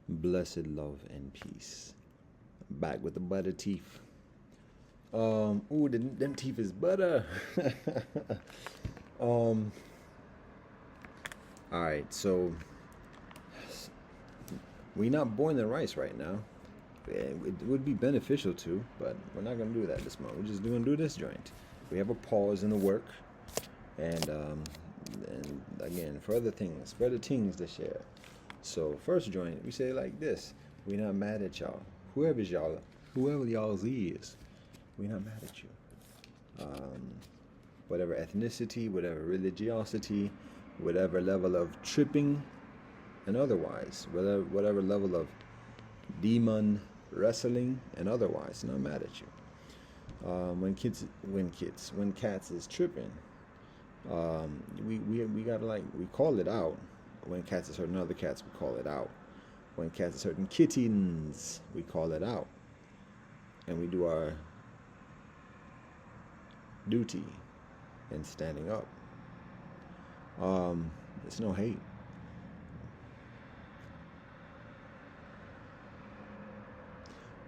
Blessed love and peace. Back with the butter teeth. Them teeth is butter. um, all right, so we not boiling rice right now. It would be beneficial to, but we're not gonna do that this month. We're just gonna do this joint. We have a pause in the work, and again for other things to share. So first joint, we say it like this: we not mad at y'all, whoever y'all's is. We not mad at you. Um, whatever ethnicity, whatever religiosity, whatever level of tripping, and otherwise, whatever level of demon wrestling and otherwise, not mad at you. When cats is tripping, we gotta we call it out. When cats is hurting other cats, we call it out. When cats is hurting kittens, we call it out, and we do our duty in standing up. It's no hate.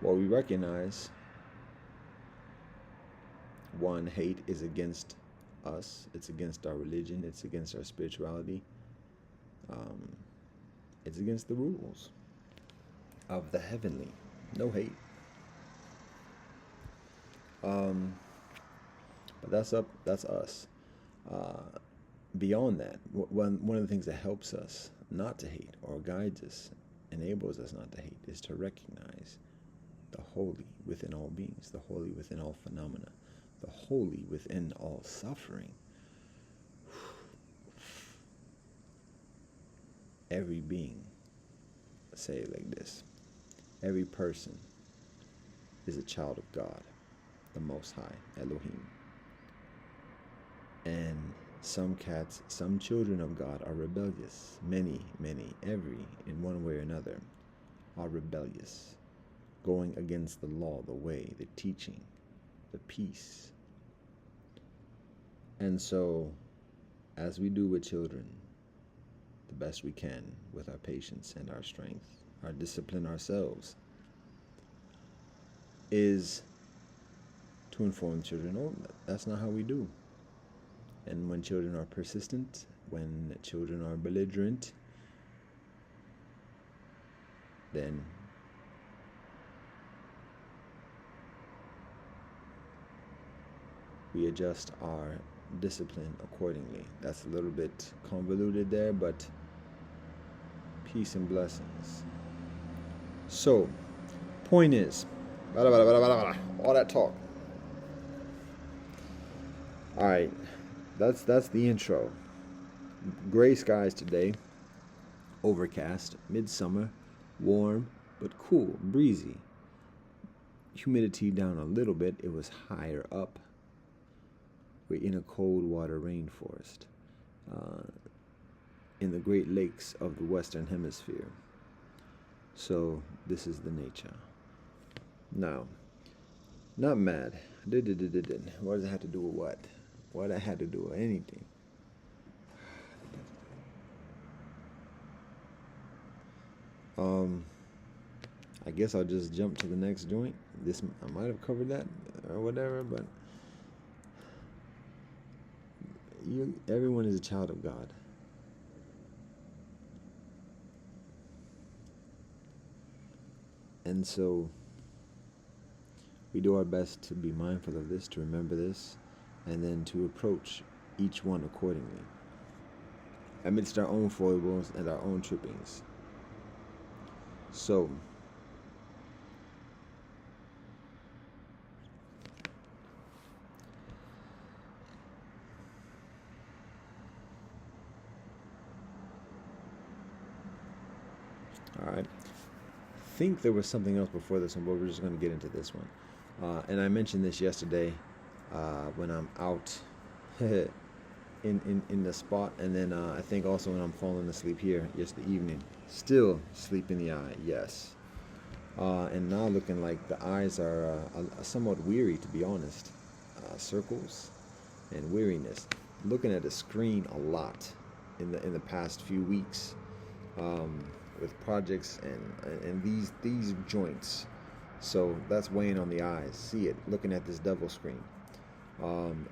Well, we recognize one, hate is against us, it's against our religion, it's against our spirituality, um, it's against the rules of the heavenly. No hate. But that's us. Uh, Beyond that, one of the things that helps us not to hate or guides us, enables us not to hate, is to recognize the holy within all beings, the holy within all phenomena, the holy within all suffering. Every being, say it like this: every person is a child of God, the Most High, Elohim. And some children of God are rebellious. Many, every, in one way or another, are rebellious, going against the law, the way, the teaching, the peace. And so, as we do with children, the best we can with our patience and our strength, our discipline ourselves, is to inform children, oh, that's not how we do. And when children are persistent, when children are belligerent, then we adjust our discipline accordingly. That's a little bit convoluted there, but peace and blessings. So, point is, all that talk. All right, that's the intro. Gray skies today, overcast, midsummer, warm but cool, breezy. Humidity down a little bit. It was higher up. We're in a cold water rainforest, in the Great Lakes of the Western Hemisphere. So this is the nature. Now, not mad. What does it have to do with what? What I had to do with anything? I guess I'll just jump to the next joint. I might have covered that or whatever, but everyone is a child of God. And so we do our best to be mindful of this, to remember this, and then to approach each one accordingly, amidst our own foibles and our own trippings. So, all right. I think there was something else before this one, but we're just going to get into this one. And I mentioned this yesterday when I'm out in the spot, and then I think also when I'm falling asleep here yesterday evening. Still sleep in the eye, yes. And now looking like the eyes are somewhat weary, to be honest. Circles and weariness. Looking at the screen a lot in the past few weeks. with projects and these joints. So that's weighing on the eyes. See it, looking at this devil screen,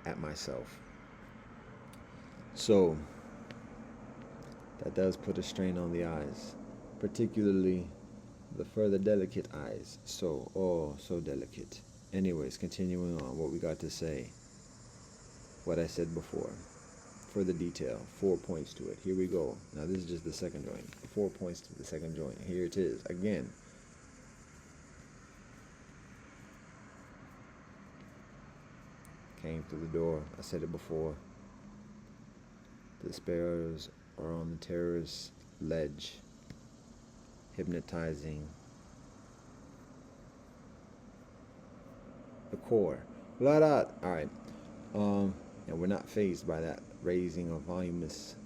at myself. So that does put a strain on the eyes, particularly the further delicate eyes. So, oh, so delicate. Anyways, continuing on, what we got to say, what I said before, further detail, 4 points to it. Here we go. Now this is just the second joint. 4 points to the second joint. Here it is again. Came through the door. I said it before. The sparrows are on the terrorist ledge, hypnotizing the core. Blah, blah. All right. And we're not fazed by that raising of voluminous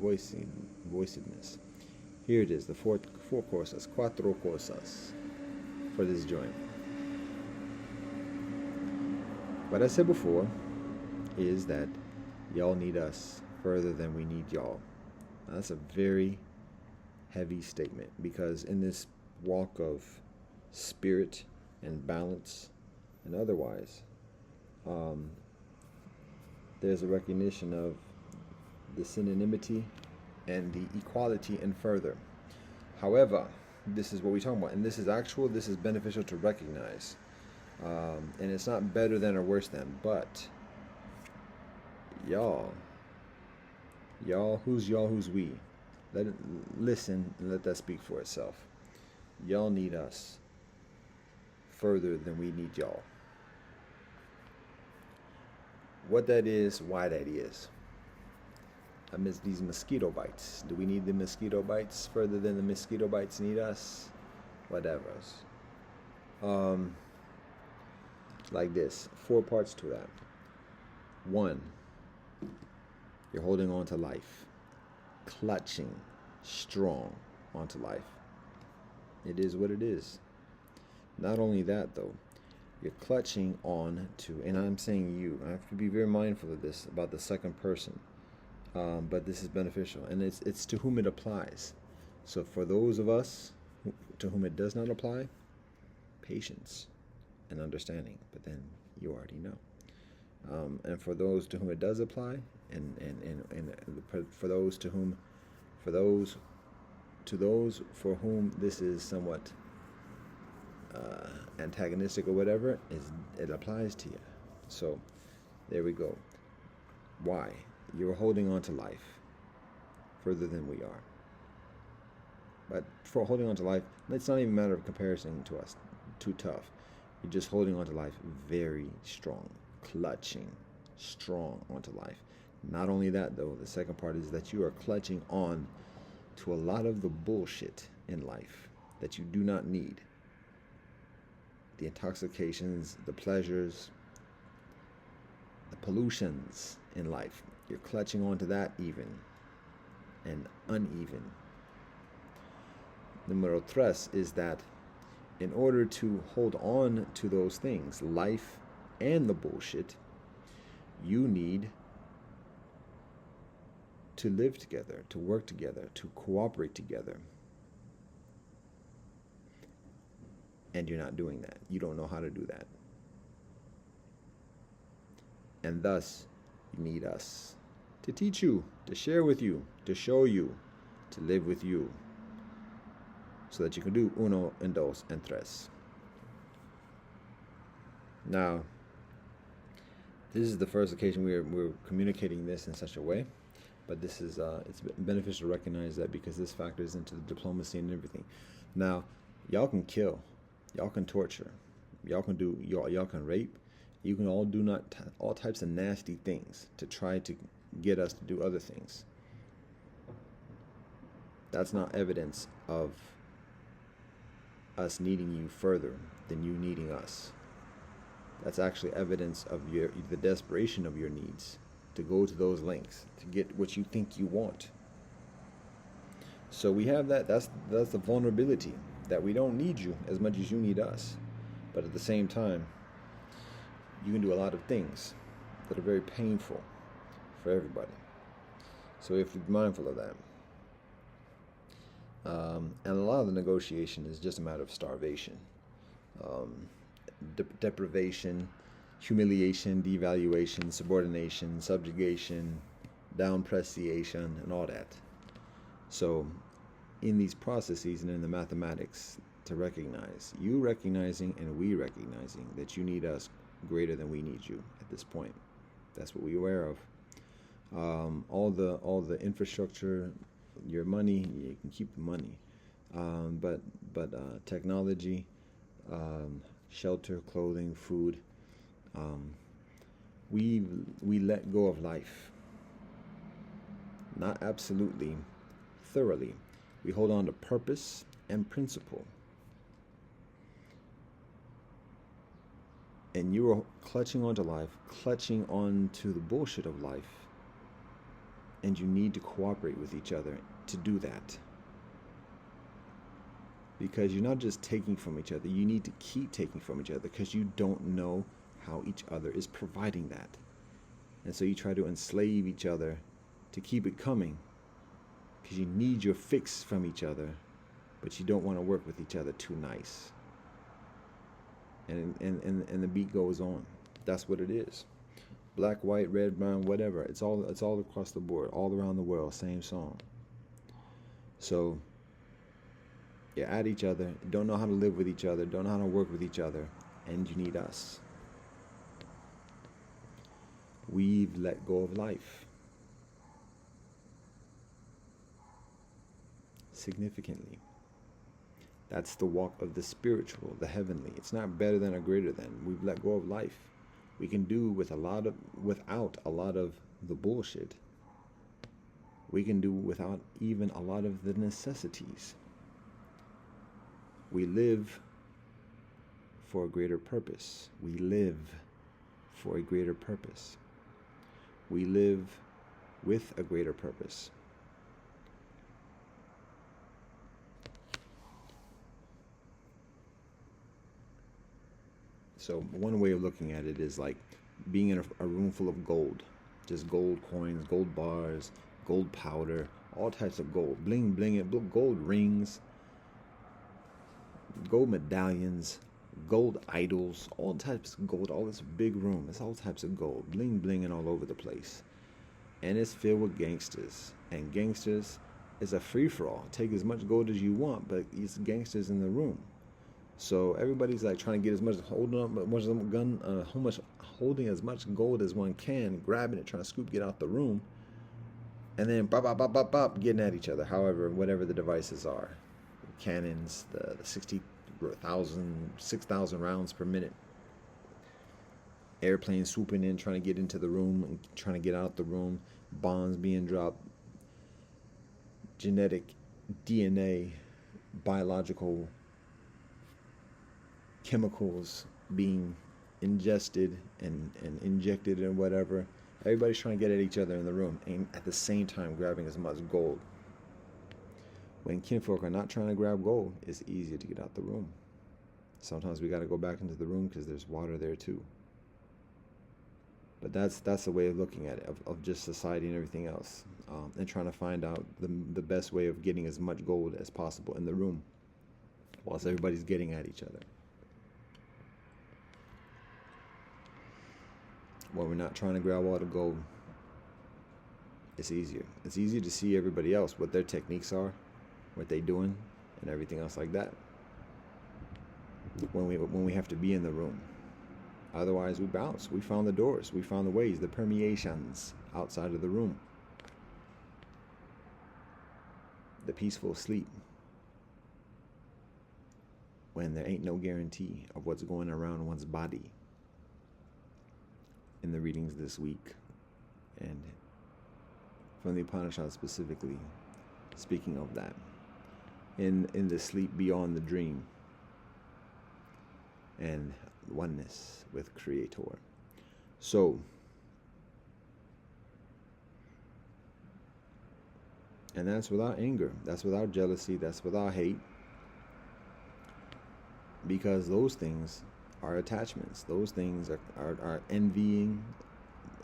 voicedness. Here it is, the four cosas, cuatro cosas for this joint. What I said before is that y'all need us further than we need y'all. Now, that's a very heavy statement, because in this walk of spirit and balance and otherwise, there's a recognition of the synonymity and the equality and further. However, this is what we're talking about, and this is actual, this is beneficial to recognize. And it's not better than or worse than, but y'all, who's y'all, who's we? Let it listen and let that speak for itself. Y'all need us further than we need y'all. What that is, why that is. Amidst these mosquito bites. Do we need the mosquito bites further than the mosquito bites need us? Whatever. Like this. 4 parts to that. 1, you're holding on to life. Clutching strong onto life. It is what it is. Not only that, though, you're clutching on to, and I'm saying you, I have to be very mindful of this about the second person, but this is beneficial, and it's to whom it applies. So for those of us to whom it does not apply, patience and understanding, but then you already know. And for those to whom it does apply, and for those for whom this is somewhat antagonistic or whatever, it applies to you. So there we go. Why? You're holding on to life further than we are. But for holding on to life, it's not even a matter of comparison to us too tough. You're just holding on to life very strong, clutching strong onto life. Not only that, though, the second part is that you are clutching on to a lot of the bullshit in life that you do not need. The intoxications, the pleasures, the pollutions in life. You're clutching onto that even and uneven. Numero tres is that in order to hold on to those things, life and the bullshit, you need to live together, to work together, to cooperate together. And you're not doing that. You don't know how to do that. And thus, you need us to teach you, to share with you, to show you, to live with you, so that you can do uno and dos and tres. Now, this is the first occasion we're communicating this in such a way, but this is it's beneficial to recognize that, because this factors into the diplomacy and everything. Now, y'all can kill, y'all can torture, y'all can rape, you can all do all types of nasty things to try to get us to do other things. That's not evidence of us needing you further than you needing us. That's actually evidence of the desperation of your needs to go to those lengths to get what you think you want. So we have that. That's the vulnerability, that we don't need you as much as you need us, but at the same time, you can do a lot of things that are very painful for everybody. So we have to be mindful of that. And a lot of the negotiation is just a matter of starvation, um, deprivation, humiliation, devaluation, subordination, subjugation, downpreciation, and all that. So, in these processes and in the mathematics, to recognize, you recognizing and we recognizing that you need us greater than we need you at this point. That's what we're aware of. All the infrastructure, your money, you can keep the money, but technology, shelter, clothing, food. We let go of life, not absolutely, thoroughly. We hold on to purpose and principle. And you are clutching onto life, clutching onto the bullshit of life. And you need to cooperate with each other to do that. Because you're not just taking from each other, you need to keep taking from each other because you don't know how each other is providing that. And so you try to enslave each other to keep it coming because you need your fix from each other, but you don't want to work with each other too nice. And the beat goes on. That's what it is. Black, white, red, brown, whatever. It's all across the board, all around the world, same song. So you're at each other, don't know how to live with each other, don't know how to work with each other, and you need us. We've let go of life significantly. That's the walk of the spiritual, the heavenly. It's not better than or greater than. We've let go of life. We can do without a lot of the bullshit. We can do without even a lot of the necessities. We live for a greater purpose. We live for a greater purpose. We live with a greater purpose. So one way of looking at it is like being in a room full of gold, just gold coins, gold bars, gold powder, all types of gold, bling bling, gold rings, gold medallions, gold idols, all types of gold, all this big room, it's all types of gold, bling blinging all over the place. And it's filled with gangsters. And gangsters is a free-for-all. Take as much gold as you want, but it's gangsters in the room. So everybody's like trying to get as much holding as much gold as one can, grabbing it, trying to get out the room, and then bop, getting at each other. However, whatever the devices are, cannons, the 6,000 rounds per minute, airplanes swooping in, trying to get into the room and trying to get out the room, bombs being dropped, genetic, DNA, biological chemicals being ingested and injected and whatever. Everybody's trying to get at each other in the room and at the same time grabbing as much gold. When kinfolk are not trying to grab gold, it's easier to get out the room. Sometimes we got to go back into the room because there's water there too. But that's a way of looking at it, of just society and everything else, and trying to find out the best way of getting as much gold as possible in the room whilst everybody's getting at each other. When we're not trying to grab all the gold, it's easier. It's easier to see everybody else, what their techniques are, what they're doing, and everything else like that. When we have to be in the room. Otherwise, we bounce. We found the doors. We found the ways, the permeations outside of the room. The peaceful sleep. When there ain't no guarantee of what's going around one's body. In the readings this week, and from the Upanishads specifically, speaking of that, in the sleep beyond the dream, and oneness with Creator. So, and that's without anger, that's without jealousy, that's without hate, because those things are attachments. Those things are envying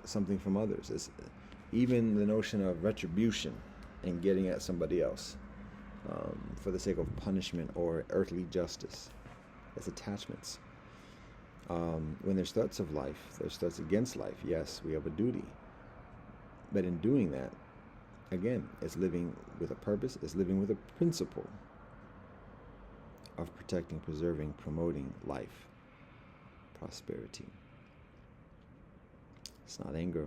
something from others. It's even the notion of retribution and getting at somebody else. for the sake of punishment or earthly justice. It's attachments. When there's threats of life, there's threats against life. Yes, we have a duty. But in doing that, again, it's living with a purpose, it's living with a principle of protecting, preserving, promoting life, prosperity. It's not anger.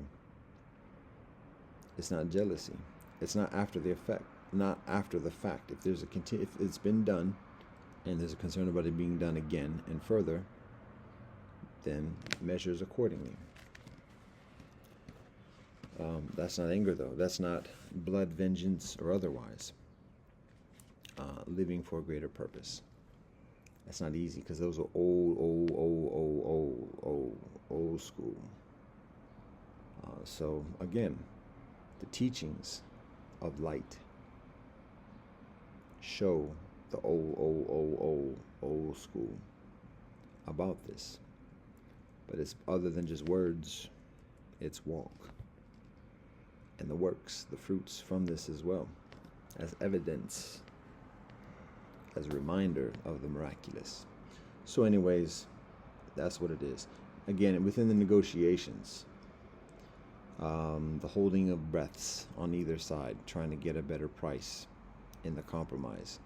It's not jealousy. It's not after the effect, not after the fact. If it's been done, and there's a concern about it being done again and further, then measures accordingly. That's not anger, though. That's not blood vengeance or otherwise. Living for a greater purpose. That's not easy, because those are old school. So again, the teachings of light show the old school about this. But it's other than just words, it's walk. And the works, the fruits from this as well, as evidence, as a reminder of the miraculous. So anyways, that's what it is. Again, within the negotiations, the holding of breaths on either side, trying to get a better price in the compromise.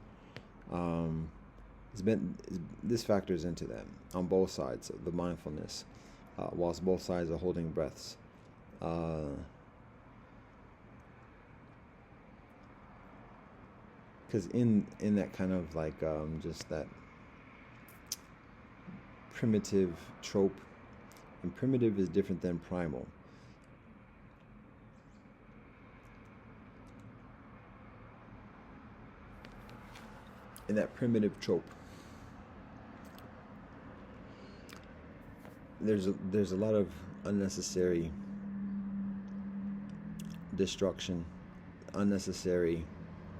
This factors into that on both sides of the mindfulness, whilst both sides are holding breaths. Because in that kind of like just that primitive trope, and primitive is different than primal. In that primitive trope, there's a lot of unnecessary destruction, unnecessary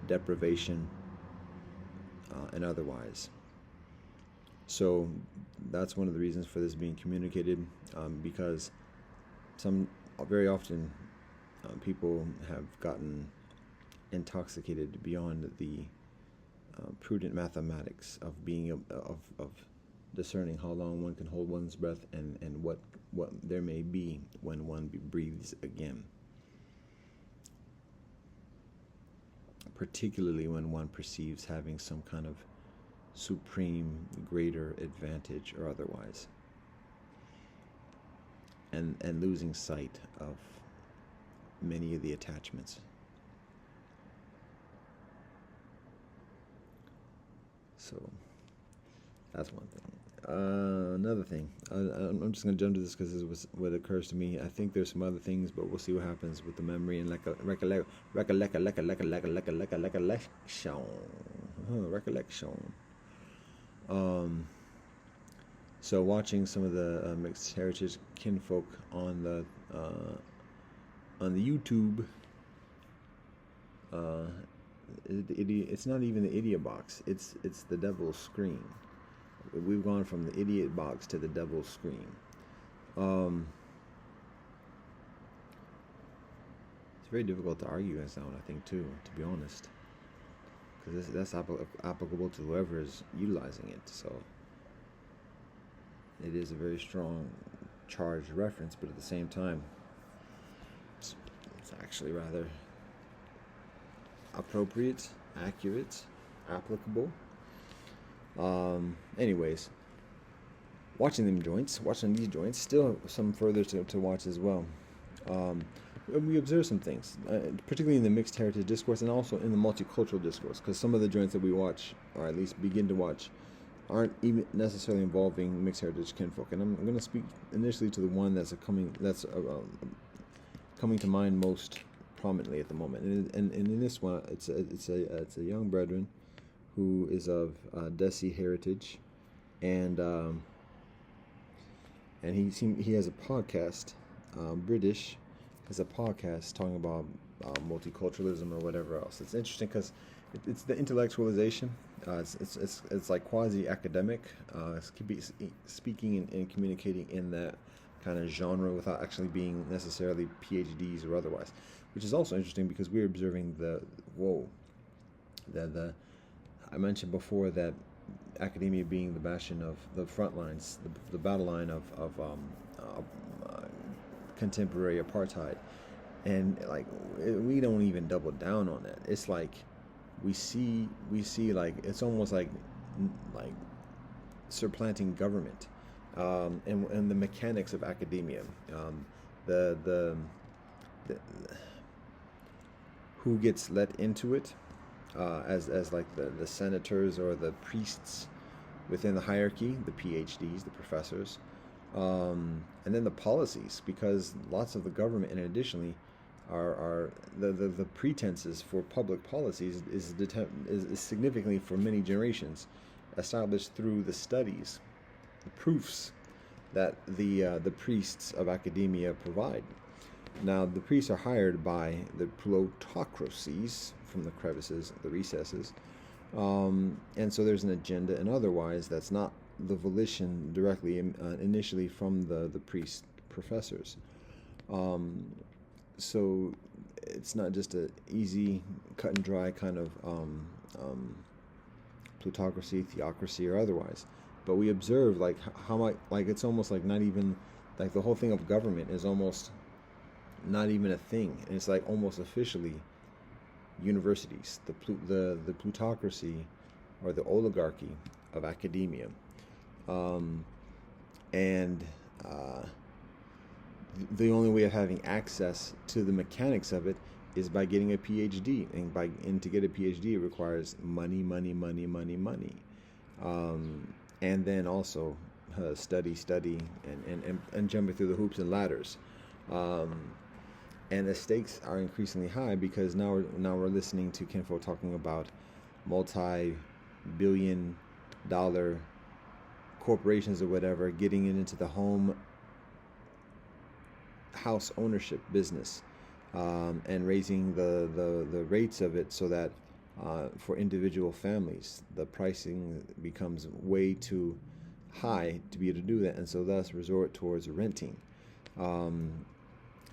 deprivation, and otherwise. So that's one of the reasons for this being communicated, because very often people have gotten intoxicated beyond the prudent mathematics of being of discerning how long one can hold one's breath and what there may be when one breathes again. Particularly when one perceives having some kind of supreme, greater advantage or otherwise. And losing sight of many of the attachments. So that's one thing. Another thing, I'm just going to jump to this because this was what occurs to me. I think there's some other things, but we'll see what happens with the memory and recollection. So watching some of the mixed heritage kinfolk on the YouTube, it's not even the idiot box. It's the devil's screen. We've gone from the idiot box to the devil's screen. It's very difficult to argue against that one, I think, too, to be honest, because that's applicable to whoever is utilizing it. So it is a very strong charged reference, but at the same time, it's actually rather appropriate, accurate, applicable. Anyways, watching these joints, still some further to watch as well. We observe some things, particularly in the mixed heritage discourse and also in the multicultural discourse, because some of the joints that we watch, or at least begin to watch, aren't even necessarily involving mixed heritage kinfolk. And I'm going to speak initially to the one that's coming to mind most prominently at the moment. And in this one, it's a young brethren who is of Desi heritage, and he has a podcast, British, has a podcast talking about multiculturalism or whatever else. It's interesting because it's the intellectualization. It's like quasi-academic, speaking and communicating in that kind of genre without actually being necessarily PhDs or otherwise, which is also interesting because we're observing The I mentioned before that academia being the bastion of the front lines, the battle line of uh, contemporary apartheid, and like we don't even double down on that. It's like we see like it's almost like supplanting government, and the mechanics of academia, the, the the who gets let into it, as like the senators or the priests within the hierarchy, the PhDs, the professors, and then the policies, because lots of the government, and additionally, are the pretenses for public policies is significantly for many generations established through the studies, the proofs that the priests of academia provide. Now, the priests are hired by the plutocracies from the crevices, the recesses, and so there's an agenda, and otherwise, that's not the volition directly, initially from the priest professors. Um, so it's not just a easy, cut and dry kind of plutocracy, theocracy, or otherwise. But we observe like how much, like it's almost like not even like the whole thing of government is almost not even a thing. And it's like almost officially universities, the plutocracy or the oligarchy of academia, um, and the only way of having access to the mechanics of it is by getting a PhD, and to get a PhD it requires money, money, money, money, money, and then also study, and jumping through the hoops and ladders. Um, and the stakes are increasingly high because now we're listening to Kinfolk talking about multi-billion-dollar corporations or whatever getting into the house ownership business, and raising the rates of it so that for individual families the pricing becomes way too high to be able to do that, and so thus resort towards renting, um,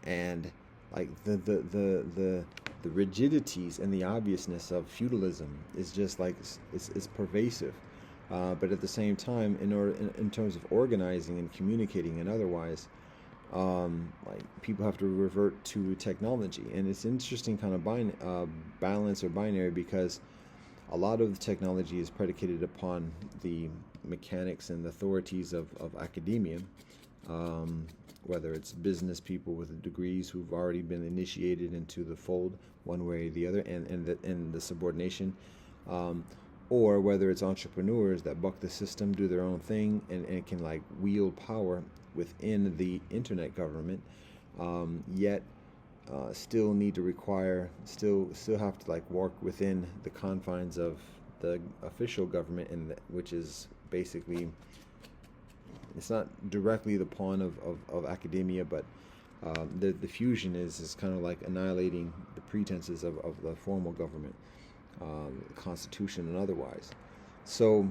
and like the rigidities and the obviousness of feudalism is just like it's pervasive, but at the same time, in terms of organizing and communicating and otherwise, like people have to revert to technology, and it's interesting kind of balance or binary, because a lot of the technology is predicated upon the mechanics and the authorities of academia, whether it's business people with degrees who've already been initiated into the fold one way or the other, and the subordination, or whether it's entrepreneurs that buck the system, do their own thing, and can like wield power within the internet government, yet still need to still have to like work within the confines of the official government, which is basically, it's not directly the pawn of academia, but the fusion is kind of like annihilating the pretenses of the formal government, constitution and otherwise. So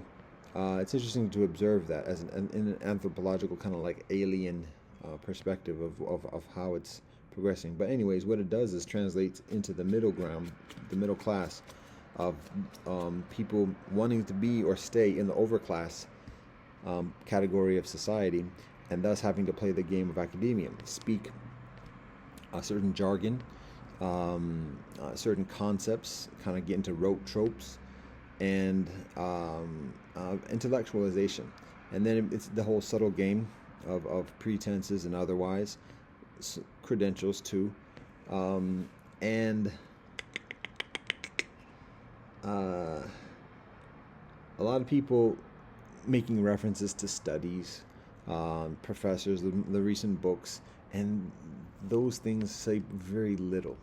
it's interesting to observe that as in an anthropological kind of like alien perspective of how it's progressing. But anyways, what it does is translates into the middle ground, the middle class of people wanting to be or stay in the overclass category of society, and thus having to play the game of academia, speak a certain jargon, certain concepts, kind of get into rote tropes, and intellectualization. And then it's the whole subtle game of pretenses and otherwise, credentials too, and a lot of people making references to studies, professors, the recent books, and those things say very little.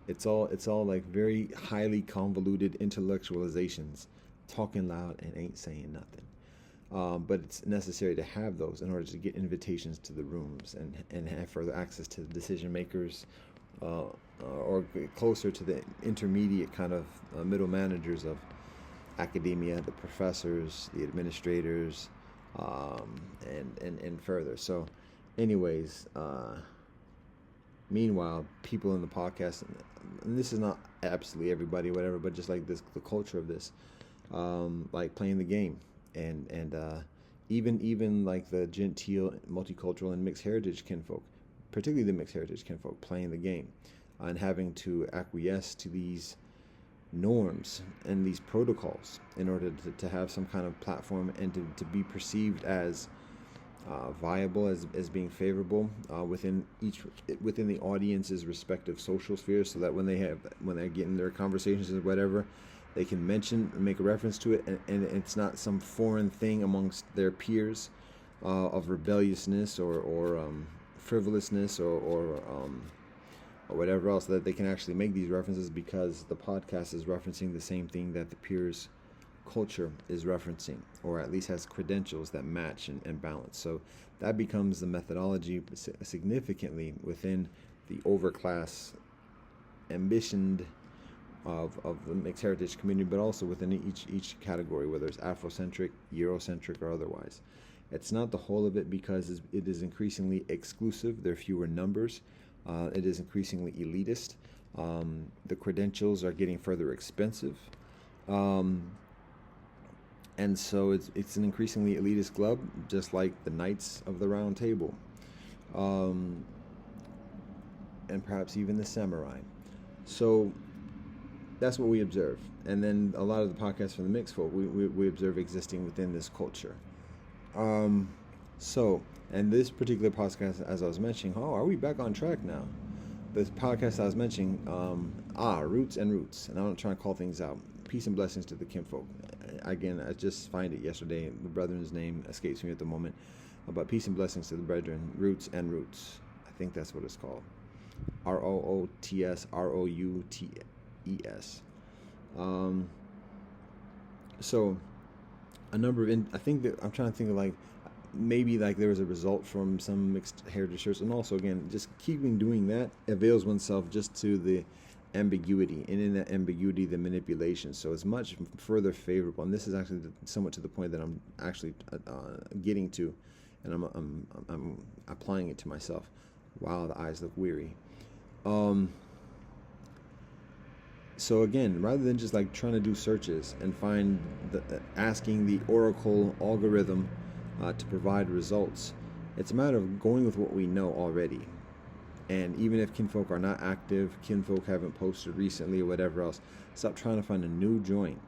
It's all like very highly convoluted intellectualizations, talking loud and ain't saying nothing. But it's necessary to have those in order to get invitations to the rooms and have further access to the decision makers, or closer to the intermediate kind of middle managers of academia, the professors, the administrators, and further. So, anyways, meanwhile, people in the podcast and this is not absolutely everybody, whatever, but just like this, the culture of this, like playing the game, and even like the genteel, multicultural, and mixed heritage kinfolk, particularly the mixed heritage kinfolk, playing the game, and having to acquiesce to these norms and these protocols in order to have some kind of platform and to be perceived as viable, as being favorable within the audience's respective social spheres, so that when they're getting their conversations or whatever, they can mention and make a reference to it, and it's not some foreign thing amongst their peers of rebelliousness or frivolousness or whatever else, that they can actually make these references because the podcast is referencing the same thing that the peers culture is referencing, or at least has credentials that match and balance. So that becomes the methodology significantly within the overclass ambitioned of the mixed heritage community, but also within each category, whether it's Afrocentric, Eurocentric, or otherwise. It's not the whole of it because it is increasingly exclusive. There are fewer numbers. It is increasingly elitist. The credentials are getting further expensive. And so it's an increasingly elitist club, just like the Knights of the Round Table, and perhaps even the Samurai. So that's what we observe. And then a lot of the podcasts from the mixed folk, we observe existing within this culture. And this particular podcast, as I was mentioning, are we back on track now? This podcast I was mentioning, Roots and Roots, and I'm not trying to call things out. Peace and blessings to the kinfolk. Again, I just find it yesterday. The brethren's name escapes me at the moment. But peace and blessings to the brethren, Roots and Roots. I think that's what it's called. ROOTS, ROUTES. So a number of, I think that I'm trying to think of like, maybe like there was a result from some mixed heritage shirts, and also again, just keeping doing that avails oneself just to the ambiguity, and in that ambiguity, the manipulation. So it's much further favorable, and this is actually somewhat to the point that I'm actually getting to, and I'm applying it to myself. Wow, the eyes look weary. So again, rather than just like trying to do searches and find asking the Oracle algorithm to provide results, it's a matter of going with what we know already. And even if kinfolk are not active, kinfolk haven't posted recently or whatever else, stop trying to find a new joint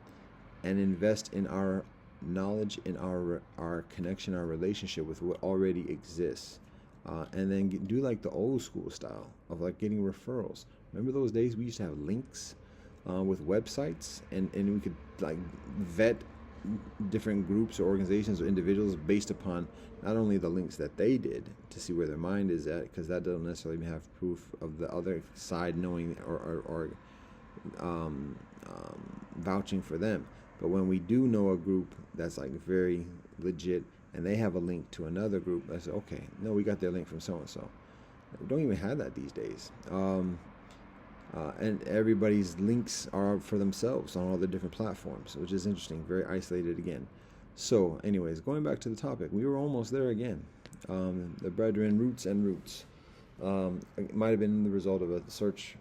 and invest in our knowledge, in our connection, our relationship with what already exists. And then do like the old school style of like getting referrals. Remember those days we used to have links with websites, and we could like vet different groups or organizations or individuals based upon not only the links that they did to see where their mind is at, because that doesn't necessarily have proof of the other side knowing or vouching for them. But when we do know a group that's like very legit and they have a link to another group, I say, okay, no, we got their link from so and so. We don't even have that these days. And everybody's links are for themselves on all the different platforms, which is interesting, very isolated again. So anyways, going back to the topic, we were almost there again. The brethren, Roots and Roots. It might have been the result of a search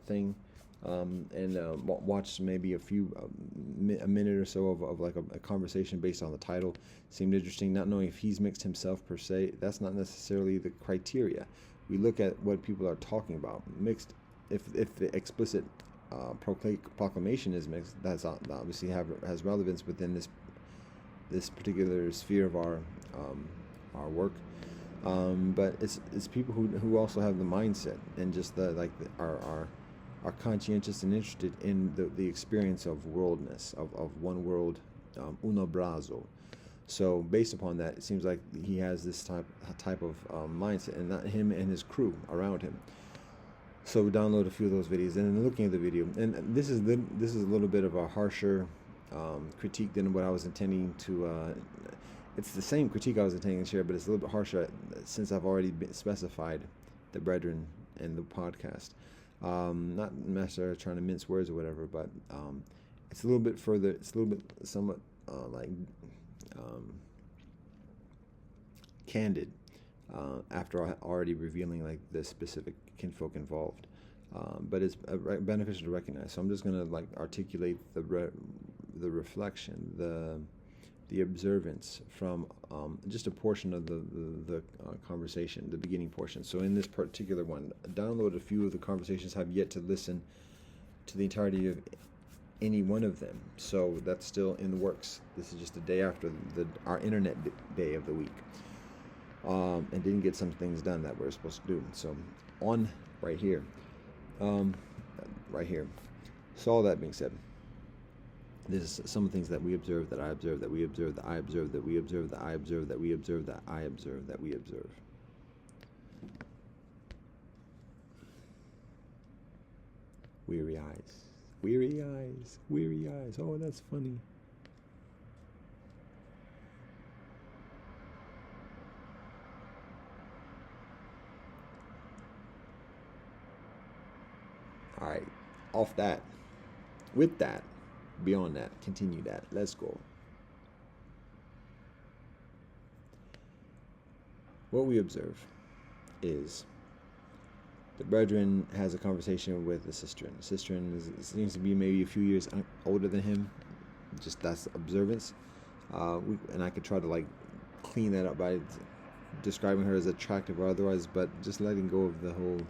thing, and watched maybe a minute or so of like a conversation based on the title. Seemed interesting, not knowing if he's mixed himself per se. That's not necessarily the criteria. We look at what people are talking about. Mixed, if the explicit proclamation is mixed, that's obviously has relevance within this particular sphere of our work. But it's people who also have the mindset and just are conscientious and interested in the experience of worldness, of one world, uno brazo. So based upon that, it seems like he has this type of mindset, and not him and his crew around him. So we download a few of those videos, and then looking at the video, and this is a little bit of a harsher critique than what I was intending to. It's the same critique I was intending to share, but it's a little bit harsher since I've already specified the brethren and the podcast. Not necessarily trying to mince words or whatever, but it's a little bit further. It's a little bit somewhat candid after already revealing like the specific kinfolk involved. but it's beneficial to recognize. So I'm just gonna like articulate the reflection, the observance from just a portion of the conversation, the beginning portion. So in this particular one, download a few of the conversations. Have yet to listen to the entirety of any one of them, so that's still in the works. This is just a day after our internet day of the week, and didn't get some things done that we're supposed to do. So on right here, right here. So all that being said, there's some things that we observe, that I observe, that we observe, that I observe, that we observe, that I observe, that we observe, that I observe, that we observe. Weary eyes. Weary eyes. Weary eyes. Oh, that's funny. All right. Off that. With that. Beyond that. Continue that. Let's go. What we observe is the brethren has a conversation with the sister. The sister seems to be maybe a few years older than him. Just that's observance. And I could try to like clean that up by describing her as attractive or otherwise, but just letting go of the whole,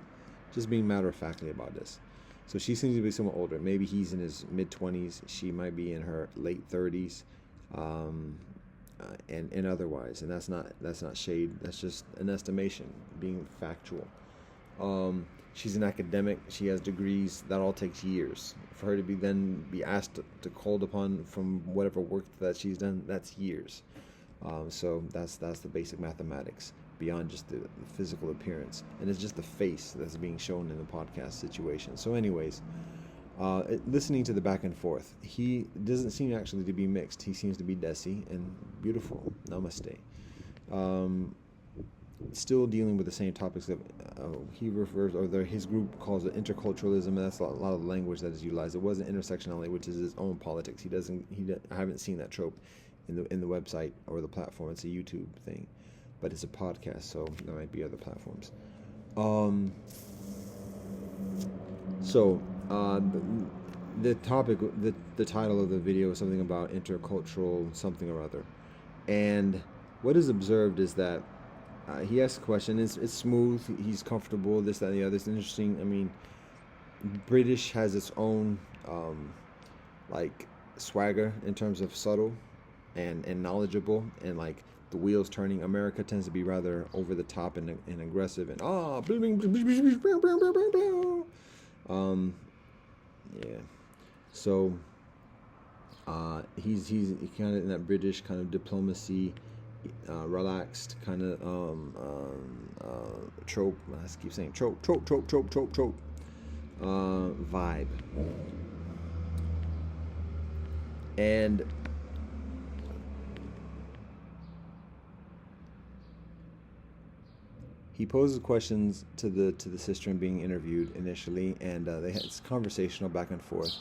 just being matter-of-factly about this. So she seems to be somewhat older. Maybe he's in his mid-20s. She might be in her late 30s, and otherwise. And that's not shade. That's just an estimation, being factual. She's an academic. She has degrees. That all takes years. For her to be asked to called upon from whatever work that she's done, that's years. So that's the basic mathematics beyond just the physical appearance, and it's just the face that's being shown in the podcast situation. So anyways, listening to the back and forth, he doesn't seem actually to be mixed. He seems to be Desi and beautiful. Namaste. Still dealing with the same topics that he refers, or his group calls it interculturalism, and that's a lot of the language that is utilized. It wasn't intersectionality, which is his own politics. I haven't seen that trope in the website or the platform. It's a YouTube thing, but it's a podcast, so there might be other platforms. The topic, the title of the video is something about intercultural something or other, and what is observed is that he asks a question. It's smooth. He's comfortable. This, that, and the other. It's interesting. I mean, British has its own like swagger in terms of subtle and knowledgeable, and like the wheels turning. America tends to be rather over the top and aggressive and yeah. So he's kind of in that British kind of diplomacy, relaxed kind of trope. I keep saying trope vibe. And he poses questions to the sister being interviewed initially, and it's conversational back and forth.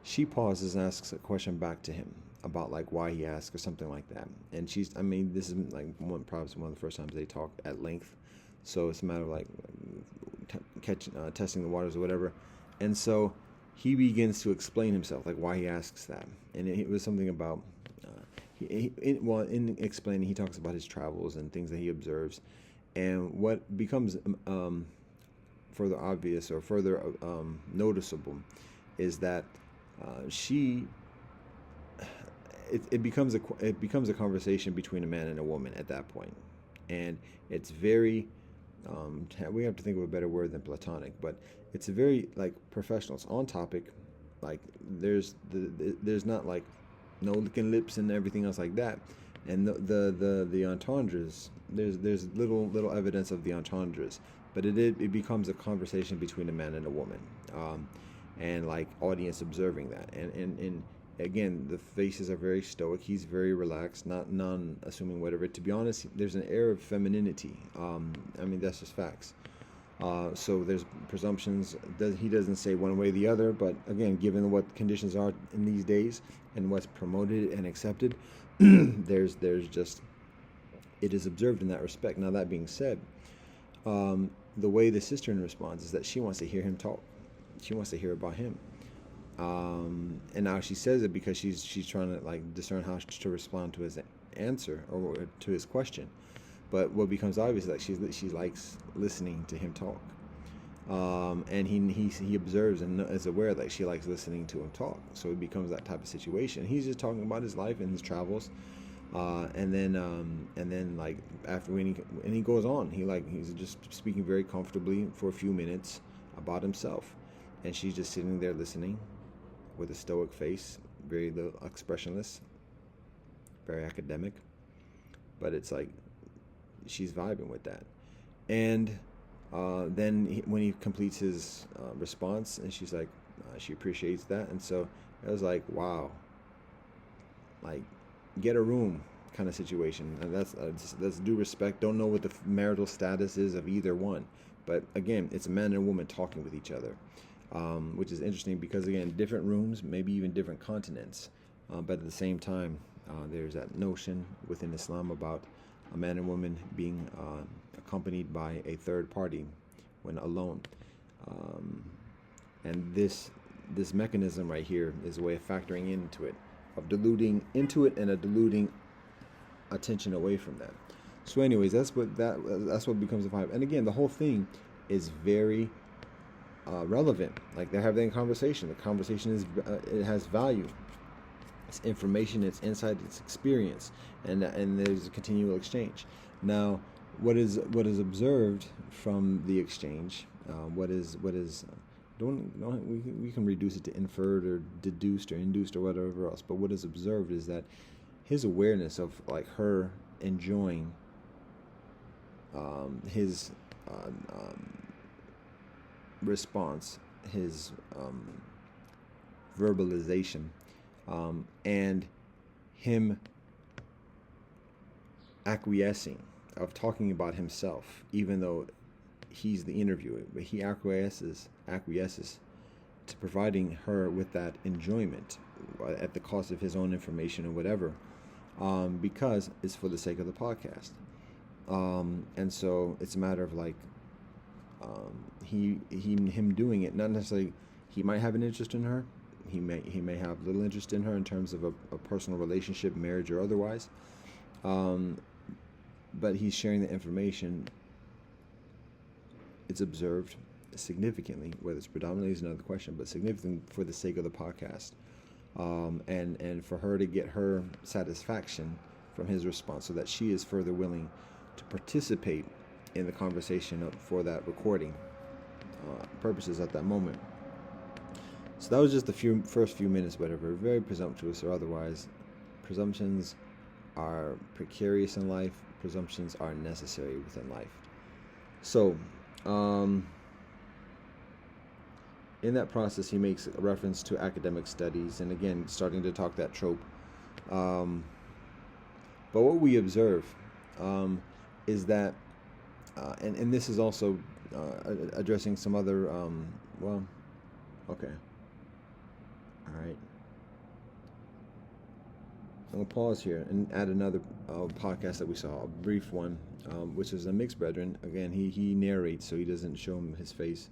She pauses and asks a question back to him about like why he asked or something like that. And this is like probably one of the first times they talk at length, so it's a matter of like testing the waters or whatever. And so he begins to explain himself, like why he asks that, and it was something about in explaining, he talks about his travels and things that he observes. And what becomes further obvious or further noticeable is that it becomes a conversation between a man and a woman at that point, and it's very we have to think of a better word than platonic, but it's a very like professional. It's on topic. Like there's not like no licking lips and everything else like that. And the entendres, there's little evidence of the entendres, but it becomes a conversation between a man and a woman, and like audience observing that, and again the faces are very stoic. He's very relaxed, not non-assuming whatever. To be honest, there's an air of femininity. I mean that's just facts. So there's presumptions that he doesn't say one way or the other, but again, given what conditions are in these days and what's promoted and accepted, there's just, it is observed in that respect. Now that being said, the way the sister responds is that she wants to hear him talk. She wants to hear about him. And now she says it because she's trying to like discern how to respond to his answer or to his question. But what becomes obvious is that she likes listening to him talk. And he observes and is aware that she likes listening to him talk. So it becomes that type of situation. He's just talking about his life and his travels, and then like after when he goes on, he's just speaking very comfortably for a few minutes about himself, and she's just sitting there listening with a stoic face, very little expressionless, very academic, but it's like she's vibing with that. And then when he completes his response, and she's like, she appreciates that. And so it was like, wow, like get a room kind of situation. And that's due respect. Don't know what the marital status is of either one, but again, it's a man and a woman talking with each other, which is interesting because again, different rooms, maybe even different continents, but at the same time, there's that notion within Islam about a man and woman being accompanied by a third party when alone, and this mechanism right here is a way of factoring into it, of diluting into it and a diluting attention away from that. So anyways, that's what becomes a vibe. And again, the whole thing is very relevant. Like they're having a conversation. The conversation is it has value. It's information, it's insight, it's experience, and there's a continual exchange. Now, what is observed from the exchange? We can reduce it to inferred or deduced or induced or whatever else. But what is observed is that his awareness of like her enjoying his response, his verbalization, and him acquiescing of talking about himself, even though he's the interviewer, but he acquiesces to providing her with that enjoyment at the cost of his own information or whatever, because it's for the sake of the podcast. And so it's a matter of like him doing it, not necessarily he might have an interest in her. He may have little interest in her in terms of a personal relationship, marriage or otherwise, but he's sharing the information. It's observed significantly, whether it's predominantly is another question, but significantly for the sake of the podcast, and for her to get her satisfaction from his response, so that she is further willing to participate in the conversation for that recording purposes at that moment. So that was just the first few minutes, whatever. Very presumptuous or otherwise. Presumptions are precarious in life. Presumptions are necessary within life. So, in that process, he makes a reference to academic studies, and again, starting to talk that trope. But what we observe is that, and this is also addressing some other, okay. All right. I'm going to pause here and add another podcast that we saw, a brief one, which is a Mixed Brethren. Again, he narrates, so he doesn't show him his face.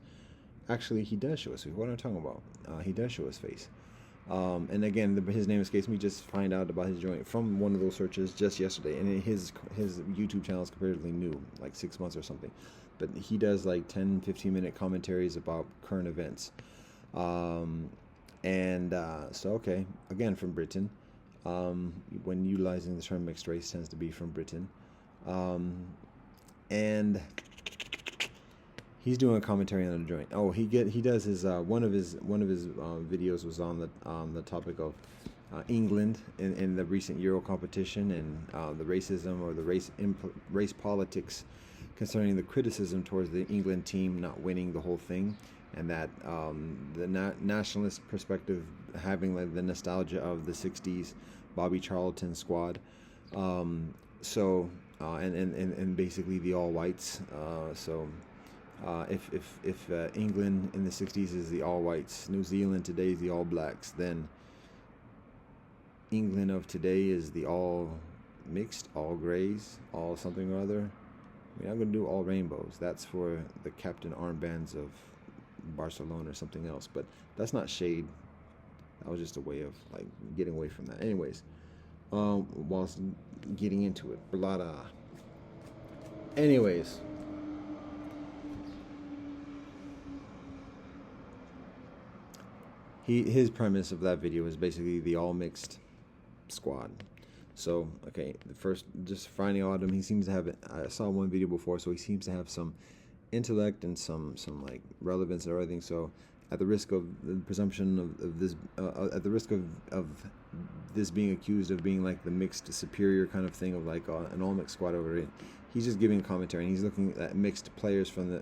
Actually, he does show his face. What am I talking about? He does show his face. And again, his name escapes me. Just find out about his joint from one of those searches just yesterday. And his YouTube channel is comparatively new, like 6 months or something. But he does like 10, 15-minute commentaries about current events. So, okay, again, from Britain. When utilizing the term mixed race, tends to be from Britain. And he's doing a commentary on the joint. Oh, he does his one of his videos was on the topic of England in the recent Euro competition, and the racism or the race politics concerning the criticism towards the England team not winning the whole thing, and that the nationalist perspective, having like the nostalgia of the 60s Bobby Charlton squad, and basically the all whites. If England in the 60s is the all whites, New Zealand today is the all blacks, then England of today is the all mixed, all grays, all something or other. I mean, I'm going to do all rainbows. That's for the captain armbands of Barcelona or something else. But that's not shade. That was just a way of like getting away from that. Anyways, whilst getting into it, blada. Anyways, his premise of that video is basically the all mixed squad. So okay, the first, just finding Autumn, he seems to have, I saw one video before, so he seems to have some intellect and some like relevance and everything. So at the risk of the presumption of this, at the risk of this being accused of being like the mixed superior kind of thing of like an all mixed squad over it, he's just giving commentary, and he's looking at mixed players from the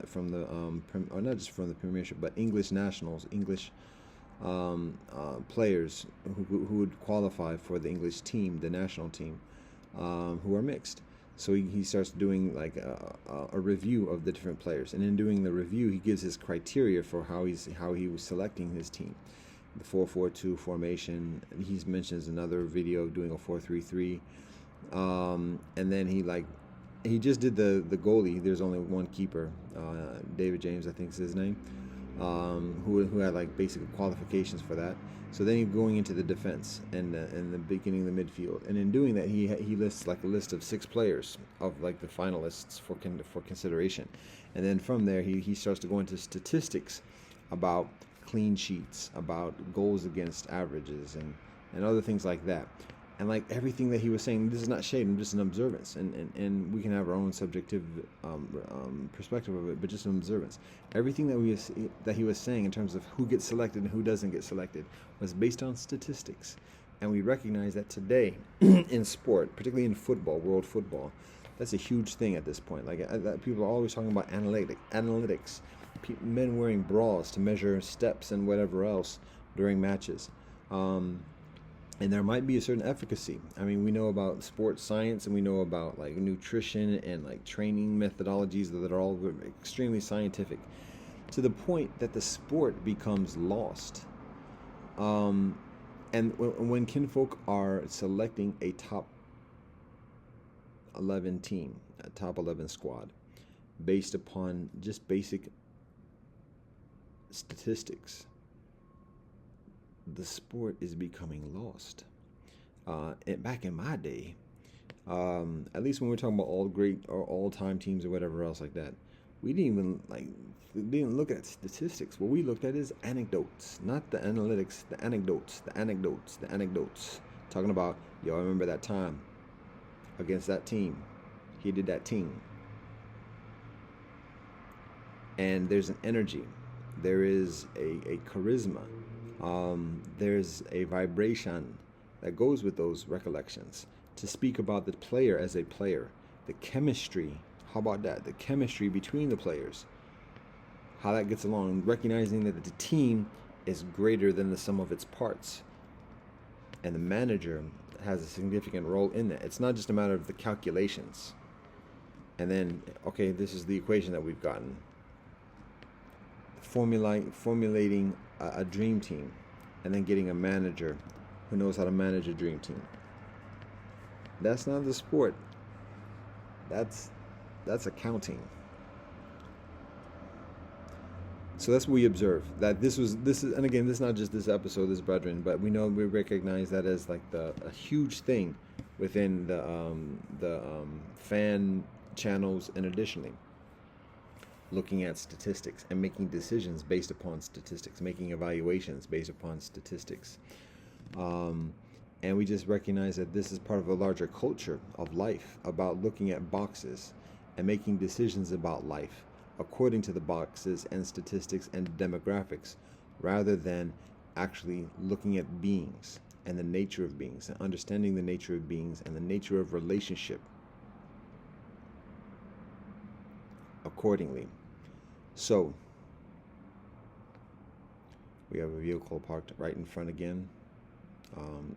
or not just from the Premiership, but English nationals, English players who would qualify for the English team, the national team, who are mixed. So he starts doing like a review of the different players, and in doing the review, he gives his criteria for how he was selecting his team. The 4-4-2 formation. And he mentions another video of doing a 4-3-3, and then he just did the goalie. There's only one keeper, David James, I think is his name, who had like basic qualifications for that. So then he's going into the defense and the beginning of the midfield, and in doing that, he lists like a list of 6 players of like the finalists for consideration, and then from there he starts to go into statistics about clean sheets, about goals against averages, and other things like that. And like everything that he was saying, this is not shade, just an observance, and we can have our own subjective perspective of it, but just an observance. Everything that he was saying in terms of who gets selected and who doesn't get selected was based on statistics. And we recognize that today in sport, particularly in football, world football, that's a huge thing at this point. Like people are always talking about analytics, men wearing bras to measure steps and whatever else during matches. And there might be a certain efficacy. I mean, we know about sports science, and we know about like nutrition and like training methodologies that are all extremely scientific, to the point that the sport becomes lost. And when kinfolk are selecting a top 11 team, a top 11 squad, based upon just basic statistics, the sport is becoming lost. And back in my day, at least when we're talking about all great or all-time teams or whatever else like that, we didn't look at statistics. What we looked at is anecdotes, not the analytics. The anecdotes. Talking about, I remember that time against that team, he did that team. And there's an energy, there is a charisma. There's a vibration that goes with those recollections. To speak about the player as a player, the chemistry, how about that? The chemistry between the players, how that gets along, recognizing that the team is greater than the sum of its parts. And the manager has a significant role in that. It's not just a matter of the calculations. And then, okay, this is the equation that we've gotten. Formulating a dream team, and then getting a manager who knows how to manage a dream team. That's not the sport. That's accounting. So that's what we observe. That this is, and again, this is not just this episode, this brethren, but we recognize that as like a huge thing within the fan channels, and additionally, looking at statistics and making decisions based upon statistics, making evaluations based upon statistics. And we just recognize that this is part of a larger culture of life, about looking at boxes and making decisions about life according to the boxes and statistics and demographics, rather than actually looking at beings and the nature of beings, and understanding the nature of beings and the nature of relationship accordingly. So we have a vehicle parked right in front again.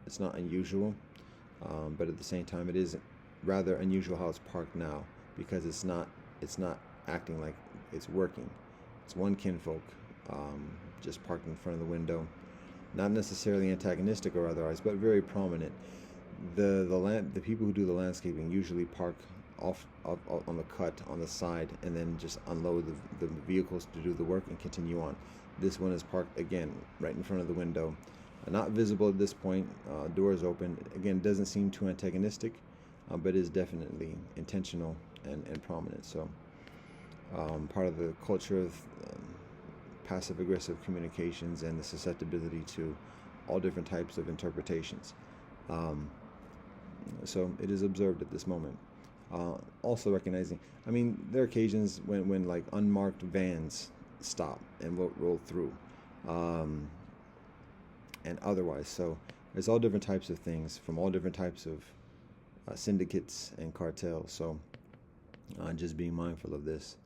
It's not unusual, but at the same time, it is rather unusual how it's parked now, because it's not acting like it's working. It's one kinfolk just parked in front of the window, not necessarily antagonistic or otherwise, but very prominent. The people who do the landscaping usually park on the cut on the side, and then just unload the vehicles to do the work and continue on. This one is parked again right in front of the window, not visible at this point. Doors open. Again, doesn't seem too antagonistic, but is definitely intentional and prominent. So part of the culture of passive aggressive communications and the susceptibility to all different types of interpretations. So it is observed at this moment. Also recognizing, I mean, there are occasions when like unmarked vans stop and will roll through, and otherwise. So there's all different types of things from all different types of syndicates and cartels. So just being mindful of this,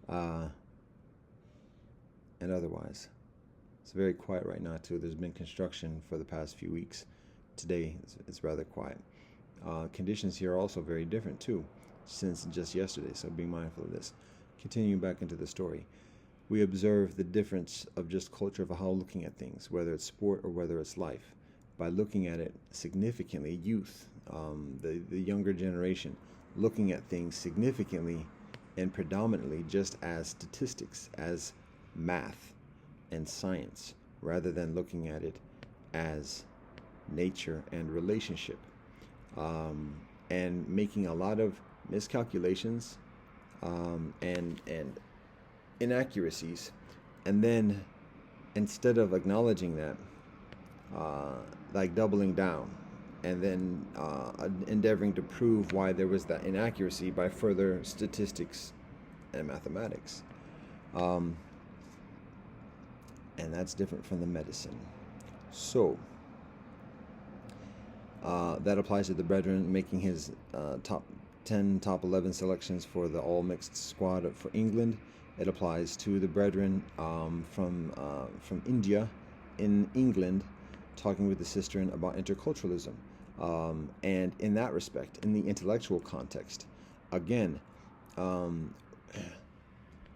and otherwise. It's very quiet right now too. There's been construction for the past few weeks. Today it's rather quiet. Conditions here are also very different too since just yesterday, so be mindful of this. Continuing back into the story, we observe the difference of just culture of how looking at things, whether it's sport or whether it's life, by looking at it significantly. Youth, the younger generation, looking at things significantly and predominantly just as statistics, as math and science, rather than looking at it as nature and relationship, and making a lot of miscalculations and inaccuracies, and then instead of acknowledging that, like doubling down and then endeavoring to prove why there was that inaccuracy by further statistics and mathematics. And that's different from the medicine. So that applies to the brethren making his top 10, top 11 selections for the all mixed squad for England. It applies to the brethren from India in England, talking with the sister about interculturalism. And in that respect, in the intellectual context, again, in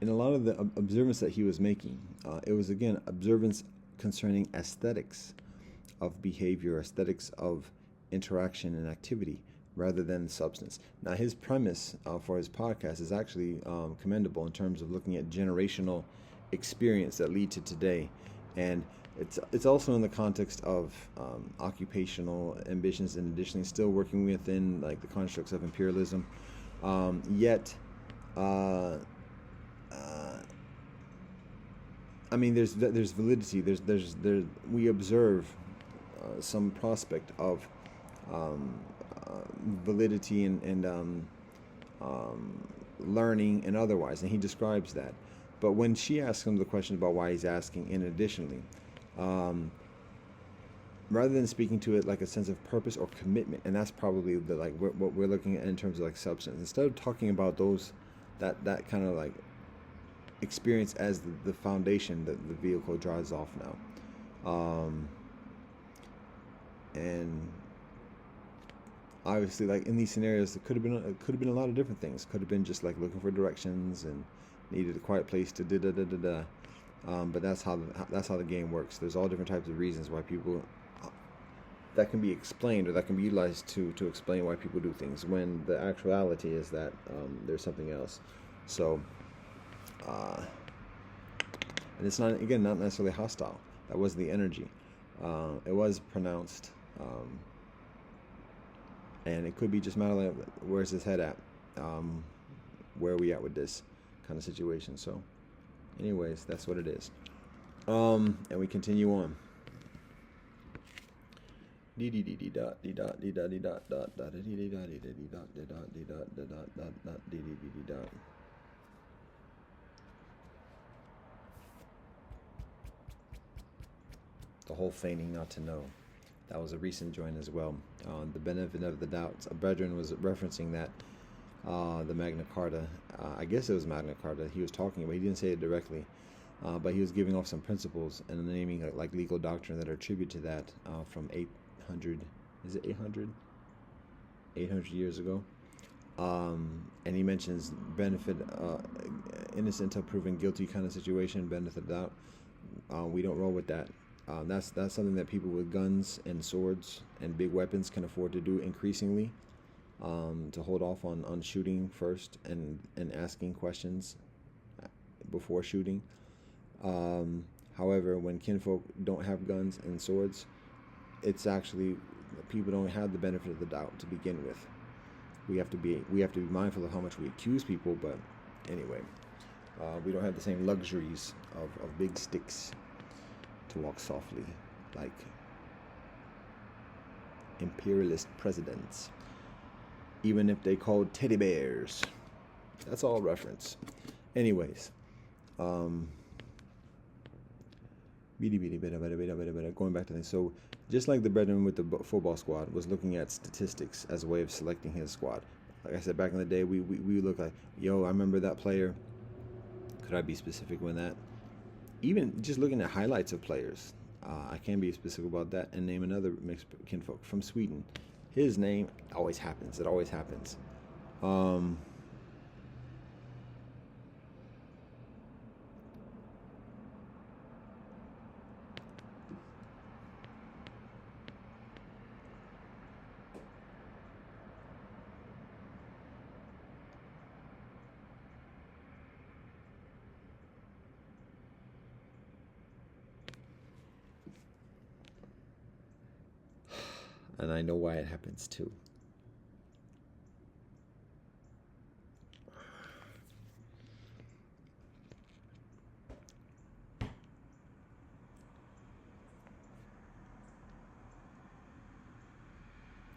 a lot of the observance that he was making, it was again observance concerning aesthetics of behavior, aesthetics of interaction and activity, rather than substance. Now, his premise for his podcast is actually commendable in terms of looking at generational experience that lead to today, and it's also in the context of occupational ambitions, and additionally still working within like the constructs of imperialism. Yet, I mean, there's validity. There's we observe some prospect of validity and learning and otherwise, and he describes that. But when she asks him the question about why he's asking, and additionally, rather than speaking to it like a sense of purpose or commitment, and that's probably the like what we're looking at in terms of like substance, instead of talking about those that kind of like experience as the foundation that the vehicle drives off now, and obviously, like in these scenarios, it could have been a lot of different things. Could have been just like looking for directions and needed a quiet place to da. But that's how the game works. There's all different types of reasons why people that can be explained, or that can be utilized to explain why people do things, when the actuality is that there's something else. So, and it's not necessarily hostile. That was the energy. It was pronounced. And it could be just matter of where's his head at, where are we at with this kind of situation. So anyways, that's what it is. And we continue on. The whole feigning not to know. That was a recent joint as well. The benefit of the doubt. A brethren was referencing that the Magna Carta. I guess it was Magna Carta he was talking about. He didn't say it directly, but he was giving off some principles and naming like legal doctrine that are attributed to that from 800. Is it 800? 800 years ago. And he mentions benefit, innocent until proven guilty kind of situation. Benefit of doubt. We don't roll with that. That's something that people with guns and swords and big weapons can afford to do increasingly. to hold off on shooting first and asking questions before shooting. However, when kinfolk don't have guns and swords, it's actually people don't have the benefit of the doubt to begin with. We have to be mindful of how much we accuse people, but anyway, we don't have the same luxuries of big sticks to walk softly like imperialist presidents, even if they called teddy bears. That's all reference. Anyways, going back to this. So just like the brethren with the football squad was looking at statistics as a way of selecting his squad. Like I said, back in the day, we look like, yo, I remember that player. Could I be specific with that? Even just looking at highlights of players, I can be specific about that and name another mixed kinfolk from Sweden. His name always happens. It always happens. And I know why it happens too.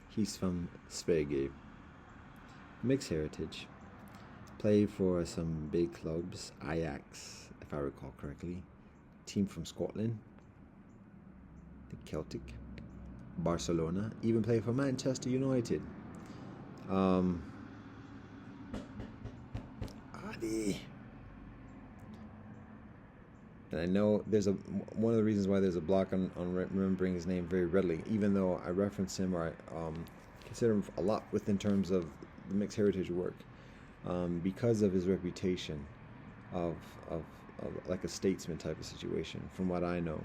He's from Sverige, mixed heritage. Played for some big clubs, Ajax, if I recall correctly. Team from Scotland, the Celtic. Barcelona, even played for Manchester United. Adi. And I know there's one of the reasons why there's a block on remembering his name very readily, even though I reference him or I consider him a lot within terms of the mixed heritage work, because of his reputation of like a statesman type of situation, from what I know.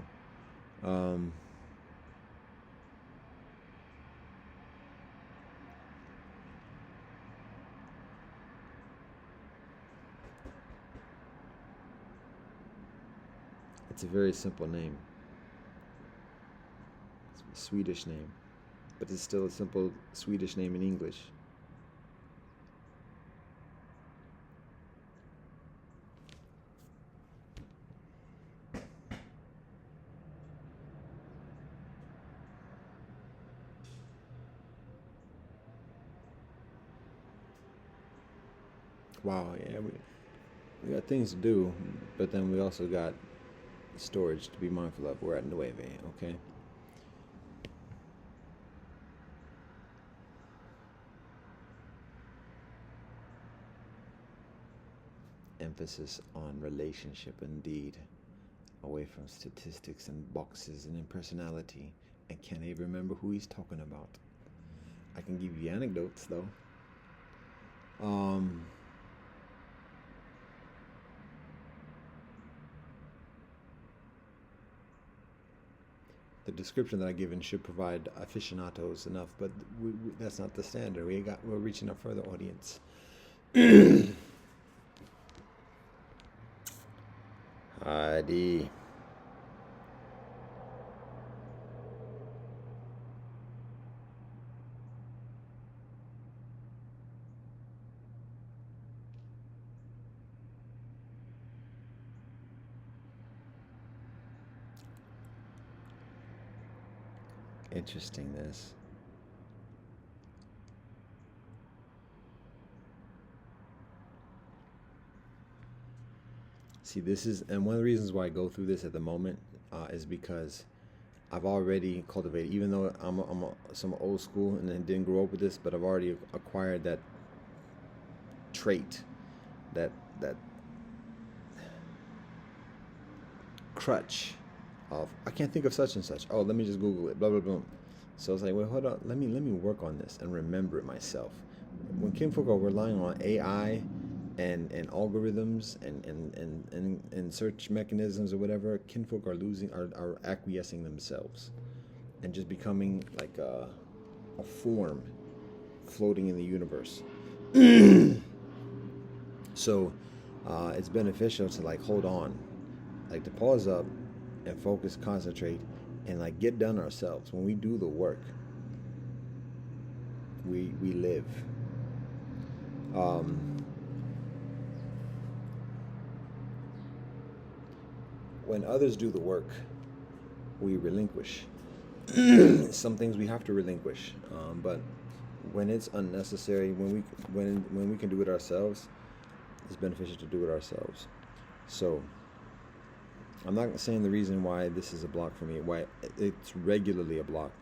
It's a very simple name. It's a Swedish name, but it's still a simple Swedish name in English. Wow, yeah, we got things to do, but then we also got storage to be mindful of. We're at Nueve, okay? Emphasis on relationship indeed, away from statistics and boxes and impersonality. And can he remember who he's talking about? I can give you anecdotes though. The description that I given should provide aficionados enough, but that's not the standard. We're reaching a further audience. Hadi. Interesting this. See, this is, and one of the reasons why I go through this at the moment is because I've already cultivated, even though I'm some old school and then didn't grow up with this, but I've already acquired that trait, that crutch of, I can't think of such and such. Oh, let me just Google it, blah, blah, blah. So it's like, well, hold on, let me work on this and remember it myself. When kinfolk are relying on AI and algorithms and search mechanisms or whatever, kinfolk are acquiescing themselves and just becoming like a form floating in the universe. So it's beneficial to like hold on, like to pause up and focus, concentrate, and like get done ourselves. When we do the work, we live. Um, when others do the work, we relinquish. Some things we have to relinquish, but when it's unnecessary, when we can do it ourselves, it's beneficial to do it ourselves. So I'm not saying the reason why this is a block for me, why it's regularly a block.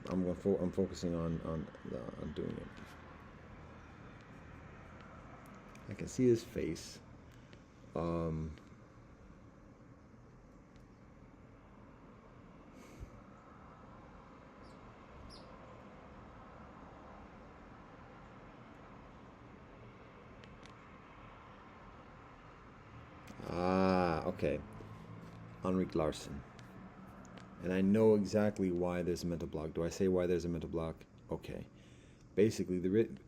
I'm focusing on doing it. I can see his face. Um, okay. Henrik Larsson. And I know exactly why there's a mental block. Do I say why there's a mental block? Okay. Basically,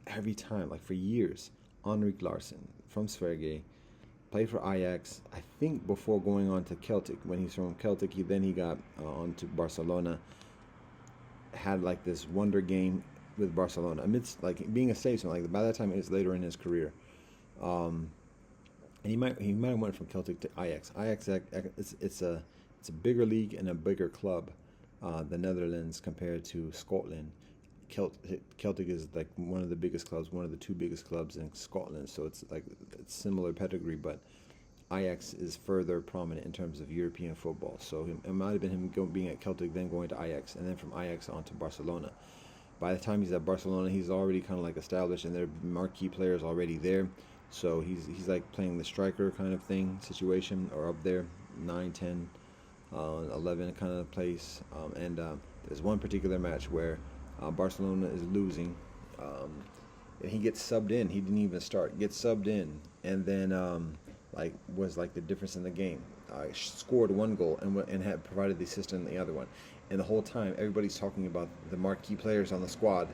every time, like for years, Henrik Larsson from Sverige played for Ajax. I think before going on to Celtic. When he's from Celtic, he got on to Barcelona. Had like this wonder game with Barcelona amidst like being a statesman. Like by that time, it was later in his career. And he might have went from Celtic to Ajax. Ajax, it's a bigger league and a bigger club, the Netherlands compared to Scotland. Celtic is like one of the biggest clubs, one of the two biggest clubs in Scotland. So it's similar pedigree, but Ajax is further prominent in terms of European football. So it might have been him being at Celtic, then going to Ajax, and then from Ajax on to Barcelona. By the time he's at Barcelona, he's already kind of like established, and there are marquee players already there. So he's like playing the striker kind of thing situation, or up there, 9, 10, 11 kind of place. And there's one particular match where Barcelona is losing, and he gets subbed in. He didn't even start. Gets subbed in, and then was the difference in the game. Scored one goal and had provided the assist in the other one. And the whole time, everybody's talking about the marquee players on the squad,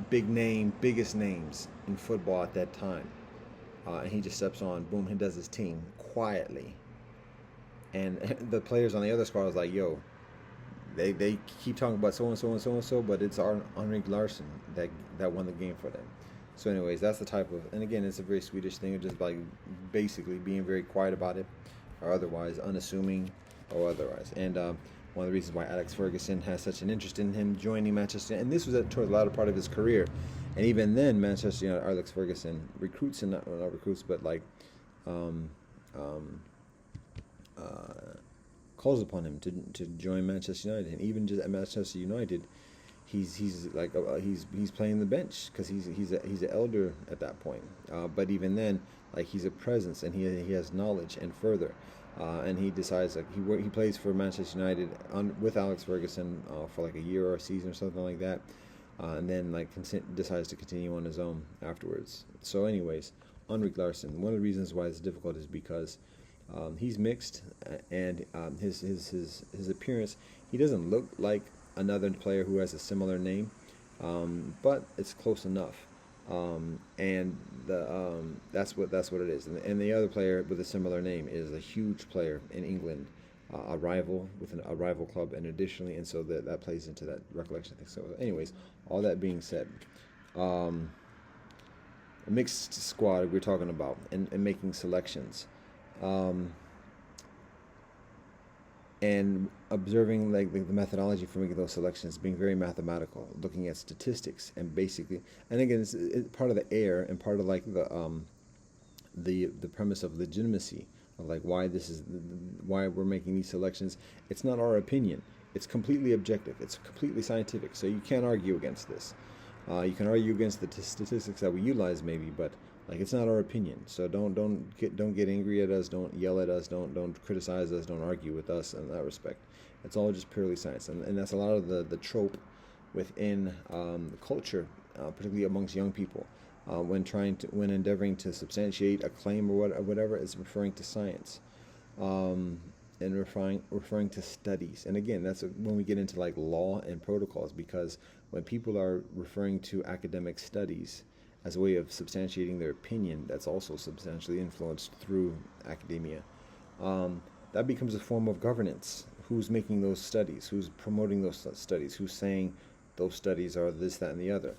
biggest names in football at that time. And he just steps on, boom, he does his team quietly. And the players on the other squad was like, yo, they keep talking about so-and-so and so-and-so, but it's Henrik Larsson that won the game for them. So anyways, that's the type of, and again, it's a very Swedish thing of just like basically being very quiet about it, or otherwise unassuming, or otherwise. And one of the reasons why Alex Ferguson has such an interest in him joining Manchester, and this was towards the latter part of his career. And even then, Manchester United, Alex Ferguson recruits him, not recruits, but like calls upon him to join Manchester United. And even just at Manchester United, he's playing the bench because he's an elder at that point. But even then, like he's a presence and he has knowledge and further. And he decides like he plays for Manchester United with Alex Ferguson for like a year or a season or something like that. And then decides to continue on his own afterwards. So anyways, Henrik Larsson, one of the reasons why it's difficult is because he's mixed, and his appearance, he doesn't look like another player who has a similar name, but it's close enough. And that's what it is. And the other player with a similar name is a huge player in England, a rival with a rival club, and additionally, and so that plays into that recollection thing. So, anyways, all that being said, a mixed squad we're talking about, and making selections, and observing like the methodology for making those selections, being very mathematical, looking at statistics, and basically, and again, it's part of the air and part of like the premise of legitimacy of like why we're making these selections. It's not our opinion. It's completely objective. It's completely scientific. So you can't argue against this. You can argue against the statistics that we utilize, maybe, but like it's not our opinion. So don't get angry at us. Don't yell at us. Don't criticize us. Don't argue with us in that respect. It's all just purely science, and that's a lot of the trope within the culture, particularly amongst young people. When endeavoring to substantiate a claim or whatever, is referring to science. and referring to studies. And again, that's when we get into like law and protocols, because when people are referring to academic studies as a way of substantiating their opinion, that's also substantially influenced through academia. That becomes a form of governance. Who's making those studies? Who's promoting those studies? Who's saying those studies are this, that, and the other?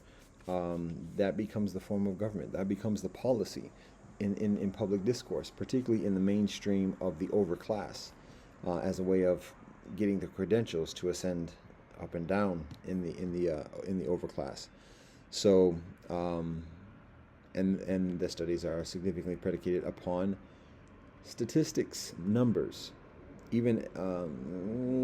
That becomes the form of government. That becomes the policy in public discourse, particularly in the mainstream of the overclass, as a way of getting the credentials to ascend up and down in the overclass. So, and the studies are significantly predicated upon statistics, numbers, even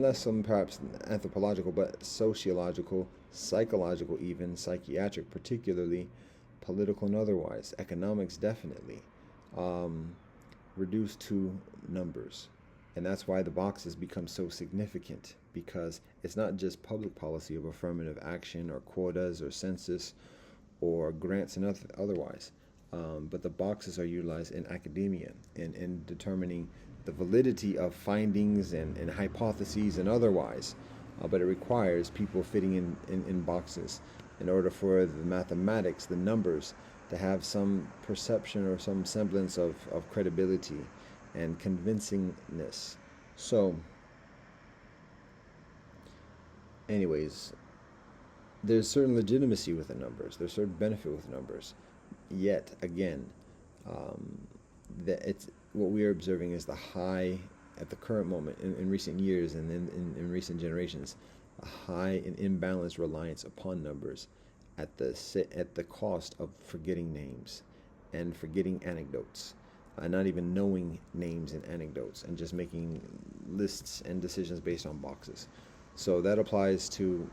less some perhaps anthropological, but sociological, psychological, even psychiatric, particularly political and otherwise, economics definitely, reduced to numbers. And that's why the boxes become so significant, because it's not just public policy of affirmative action or quotas or census or grants and otherwise, but the boxes are utilized in academia in determining the validity of findings and hypotheses and otherwise. But it requires people fitting in boxes in order for the mathematics, the numbers, to have some perception or some semblance of credibility and convincingness. So, anyways, there's certain legitimacy with the numbers. There's certain benefit with numbers. Yet, again, that it's what we are observing is the high, at the current moment, in recent years and in recent generations, a high and imbalanced reliance upon numbers at the cost of forgetting names and forgetting anecdotes, not even knowing names and anecdotes, and just making lists and decisions based on boxes. So that applies to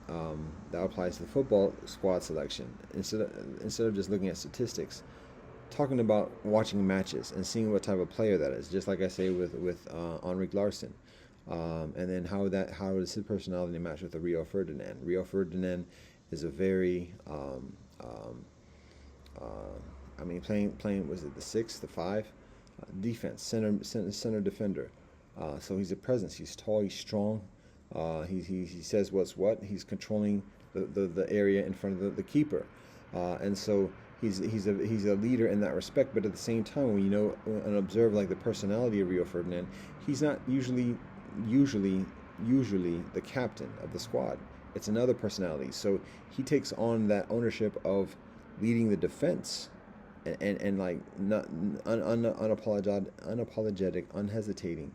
the football squad selection. Instead of just looking at statistics, talking about watching matches and seeing what type of player that is. Just like I say with Henrik Larsson, and then how does his personality match with the Rio Ferdinand? Rio Ferdinand is a very playing was it the 6, the 5, defense center defender. So he's a presence. He's tall. He's strong. He says what's what. He's controlling the area in front of the keeper, and so he's a leader in that respect. But at the same time, when you know and observe like the personality of Rio Ferdinand, he's not usually the captain of the squad. It's another personality. So he takes on that ownership of leading the defense, and like not unapologetic, unhesitating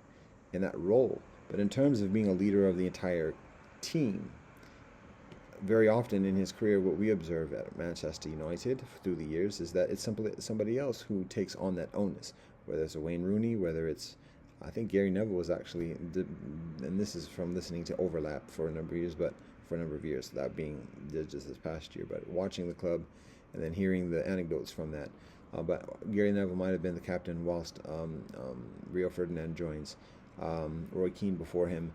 in that role. But in terms of being a leader of the entire team, very often in his career, what we observe at Manchester United through the years is that it's simply somebody else who takes on that onus, whether it's a Wayne Rooney, whether it's, I think Gary Neville was actually, and this is from listening to Overlap for a number of years, that being just this past year, but watching the club and then hearing the anecdotes from that. But Gary Neville might have been the captain whilst Rio Ferdinand joins. Roy Keane before him,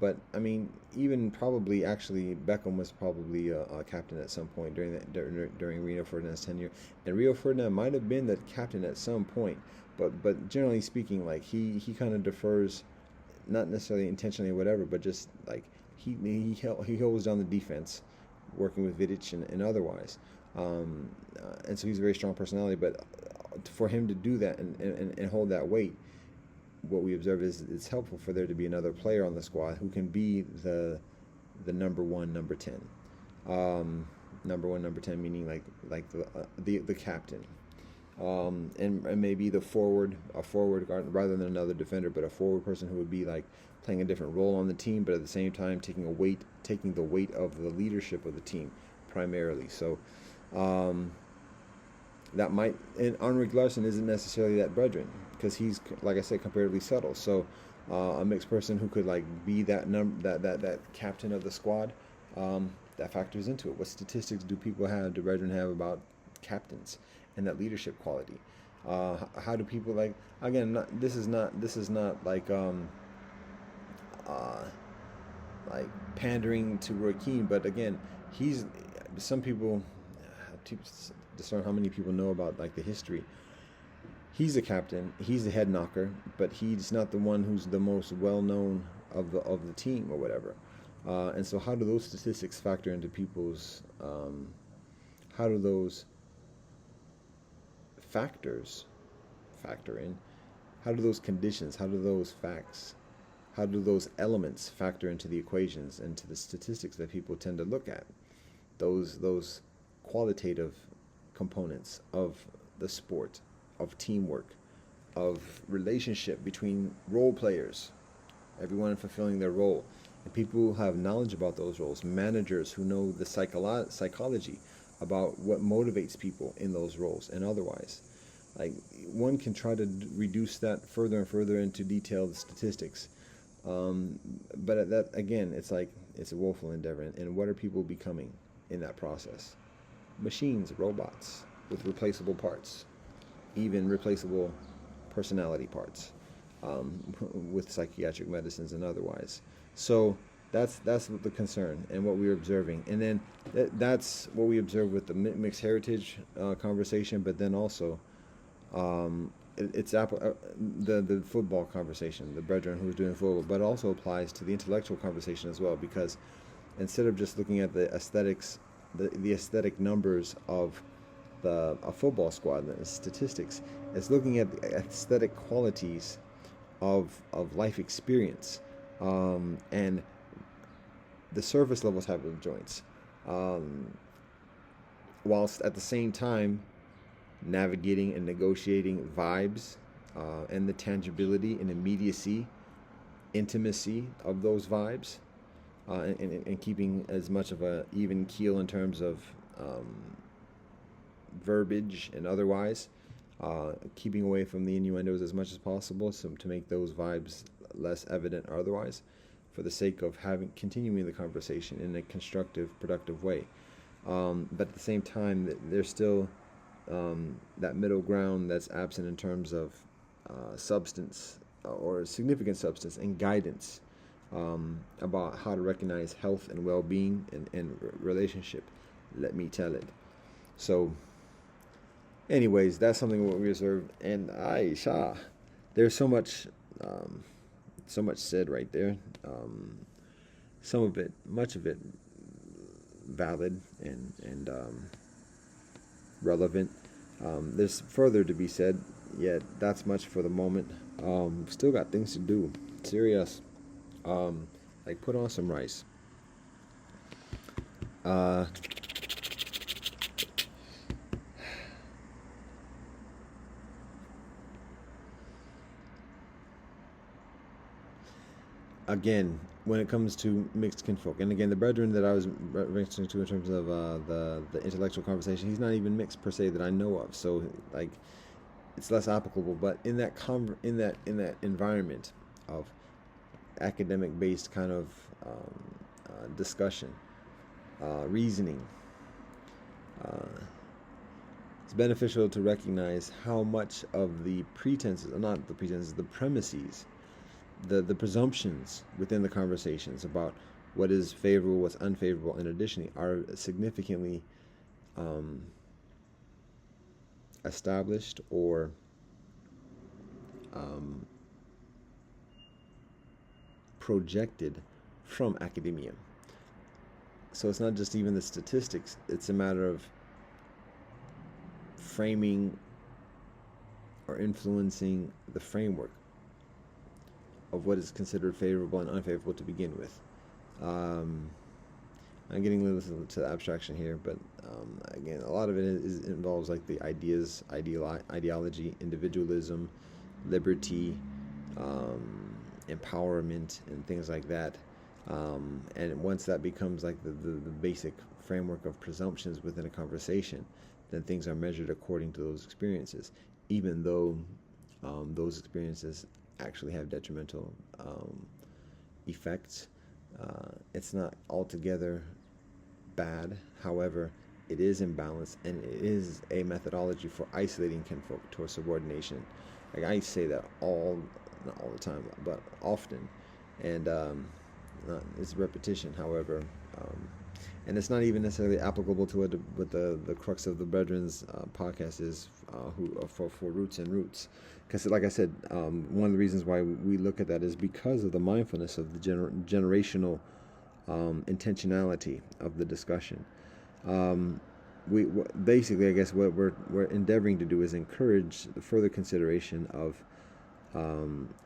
but I mean, even probably actually Beckham was probably a captain at some point during Rio Ferdinand's tenure, and Rio Ferdinand might have been the captain at some point, but generally speaking, like he kind of defers, not necessarily intentionally or whatever, but just like he holds down the defense, working with Vidic and otherwise, and so he's a very strong personality. But for him to do that and hold that weight, what we observe is it's helpful for there to be another player on the squad who can be the number 1, number 10, number 1, number 10, meaning like the captain, and maybe a forward guard rather than another defender, but a forward person who would be like playing a different role on the team, but at the same time taking the weight of the leadership of the team primarily. So that might, and Henrik Larsson isn't necessarily that brethren, because he's, like I said, comparatively subtle. So a mixed person who could like be that captain of the squad, that factors into it. What statistics do brethren have about captains and that leadership quality? How do people like, again? This is not like pandering to Roy Keane, but again, some people to discern how many people know about like the history. he's the captain, he's the head knocker, but he's not the one who's the most well known of the team or whatever. And so, how do those statistics factor into people's? How do those factors factor in? How do those conditions? How do those facts? How do those elements factor into the equations and to the statistics that people tend to look at? Those qualitative components of the sport, of teamwork, of relationship between role players, everyone fulfilling their role, and people who have knowledge about those roles, managers who know the psychology about what motivates people in those roles and otherwise. Like, one can try to reduce that further and further into detailed statistics, but that again, it's like it's a woeful endeavor. And what are people becoming in that process? Machines, robots with replaceable parts, even replaceable personality parts, with psychiatric medicines and otherwise. So that's the concern and what we're observing. And then that's what we observe with the mixed heritage conversation, but then also it's the football conversation, the brethren who's doing football, but it also applies to the intellectual conversation as well, because instead of just looking at the aesthetics, the aesthetic numbers of a football squad and the statistics, it's looking at the aesthetic qualities of life experience, and the surface level type of joints, whilst at the same time navigating and negotiating vibes, and the tangibility and immediacy, intimacy of those vibes, and keeping as much of a even keel in terms of verbiage and otherwise, keeping away from the innuendos as much as possible, so to make those vibes less evident or otherwise, for the sake of continuing the conversation in a constructive, productive way. But at the same time, there's still that middle ground that's absent in terms of substance, or significant substance and guidance, about how to recognize health and well-being and relationship. Let me tell it. So anyways, that's something what we observe. And there's so much said right there. Some of it, much of it, valid and relevant. There's further to be said, yet that's much for the moment. Still got things to do. Serious. Like, put on some rice. Again, when it comes to mixed kinfolk, and again, the brethren that I was referring to in terms of the intellectual conversation, he's not even mixed per se that I know of. So, like, it's less applicable. But in that in that environment of academic-based kind of discussion, reasoning, it's beneficial to recognize how much of the pretenses, not the pretenses, the premises, the presumptions within the conversations about what is favorable, what's unfavorable, and additionally are significantly established or projected from academia. So it's not just even the statistics, it's a matter of framing or influencing the framework of what is considered favorable and unfavorable to begin with. I'm getting a little to the abstraction here, but again, a lot of it involves like the ideas, ideology, individualism, liberty, empowerment, and things like that. And once that becomes like the basic framework of presumptions within a conversation, then things are measured according to those experiences, even though those experiences actually have detrimental effects. It's not altogether bad. However, it is imbalanced, and it is a methodology for isolating kinfolk towards subordination. Like, I say that not all the time, but often, and it's repetition. However, and it's not even necessarily applicable to it, but the crux of the Brethren's podcast is for roots and roots. Because, like I said, one of the reasons why we look at that is because of the mindfulness of the generational intentionality of the discussion. We basically, I guess, what we're endeavoring to do is encourage the further consideration of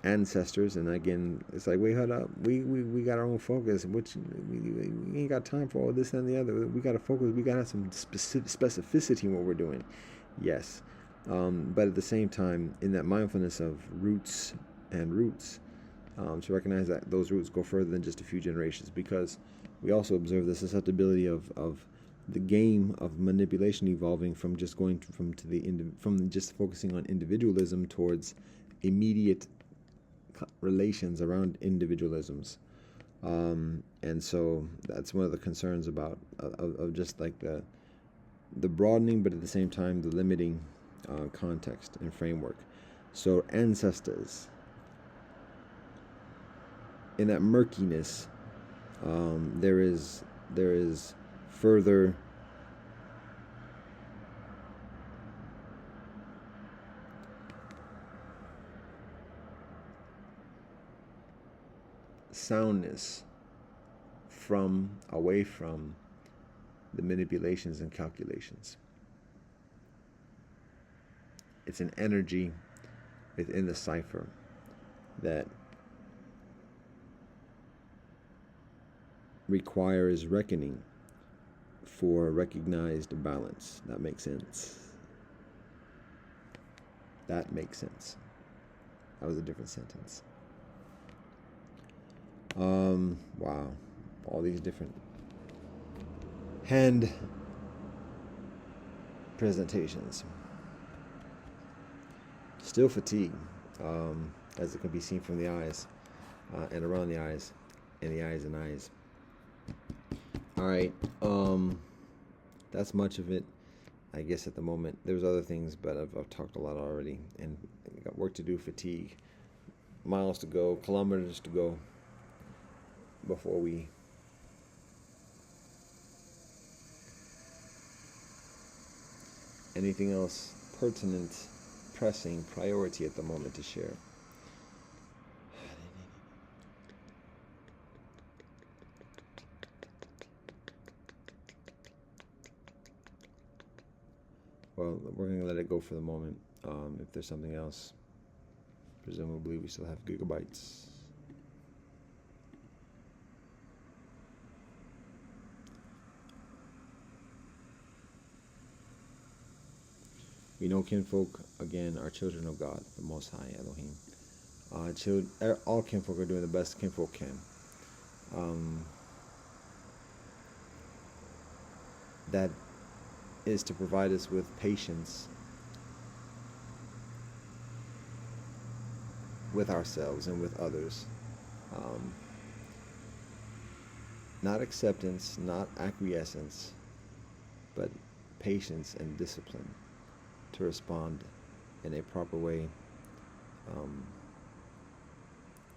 ancestors. And again, it's like, wait, hold up, we got our own focus, which we ain't got time for all this and the other. We got to focus. We got to have some specificity in what we're doing. Yes, but at the same time, in that mindfulness of roots and roots, to recognize that those roots go further than just a few generations, because we also observe the susceptibility of the game of manipulation evolving from just going from just focusing on individualism towards immediate relations around individualisms, and so that's one of the concerns about of just like the broadening, but at the same time the limiting context and framework. So ancestors, in that murkiness, there is further soundness away from the manipulations and calculations. It's an energy within the cipher that requires reckoning for recognized balance. That makes sense. That makes sense. That was a different sentence. Wow. All these different hand presentations. Still fatigue, as it can be seen from the eyes, and around the eyes, and the eyes and eyes. All right, that's much of it, I guess, at the moment. There's other things, but I've talked a lot already, and I got work to do, fatigue, miles to go, kilometers to go, before we anything else pertinent, pressing, priority at the moment to share. Well, we're going to let it go for the moment. If there's something else, presumably we still have gigabytes. We know kinfolk, again, are children of God, the Most High Elohim. All kinfolk are doing the best kinfolk can. That is to provide us with patience with ourselves and with others. Not acceptance, not acquiescence, but patience and discipline to respond in a proper way,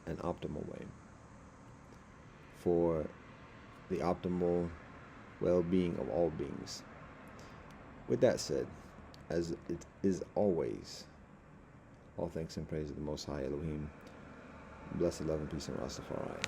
an optimal way, for the optimal well-being of all beings. With that said, as it is always, all thanks and praise to the Most High Elohim. Blessed love and peace in Rastafari.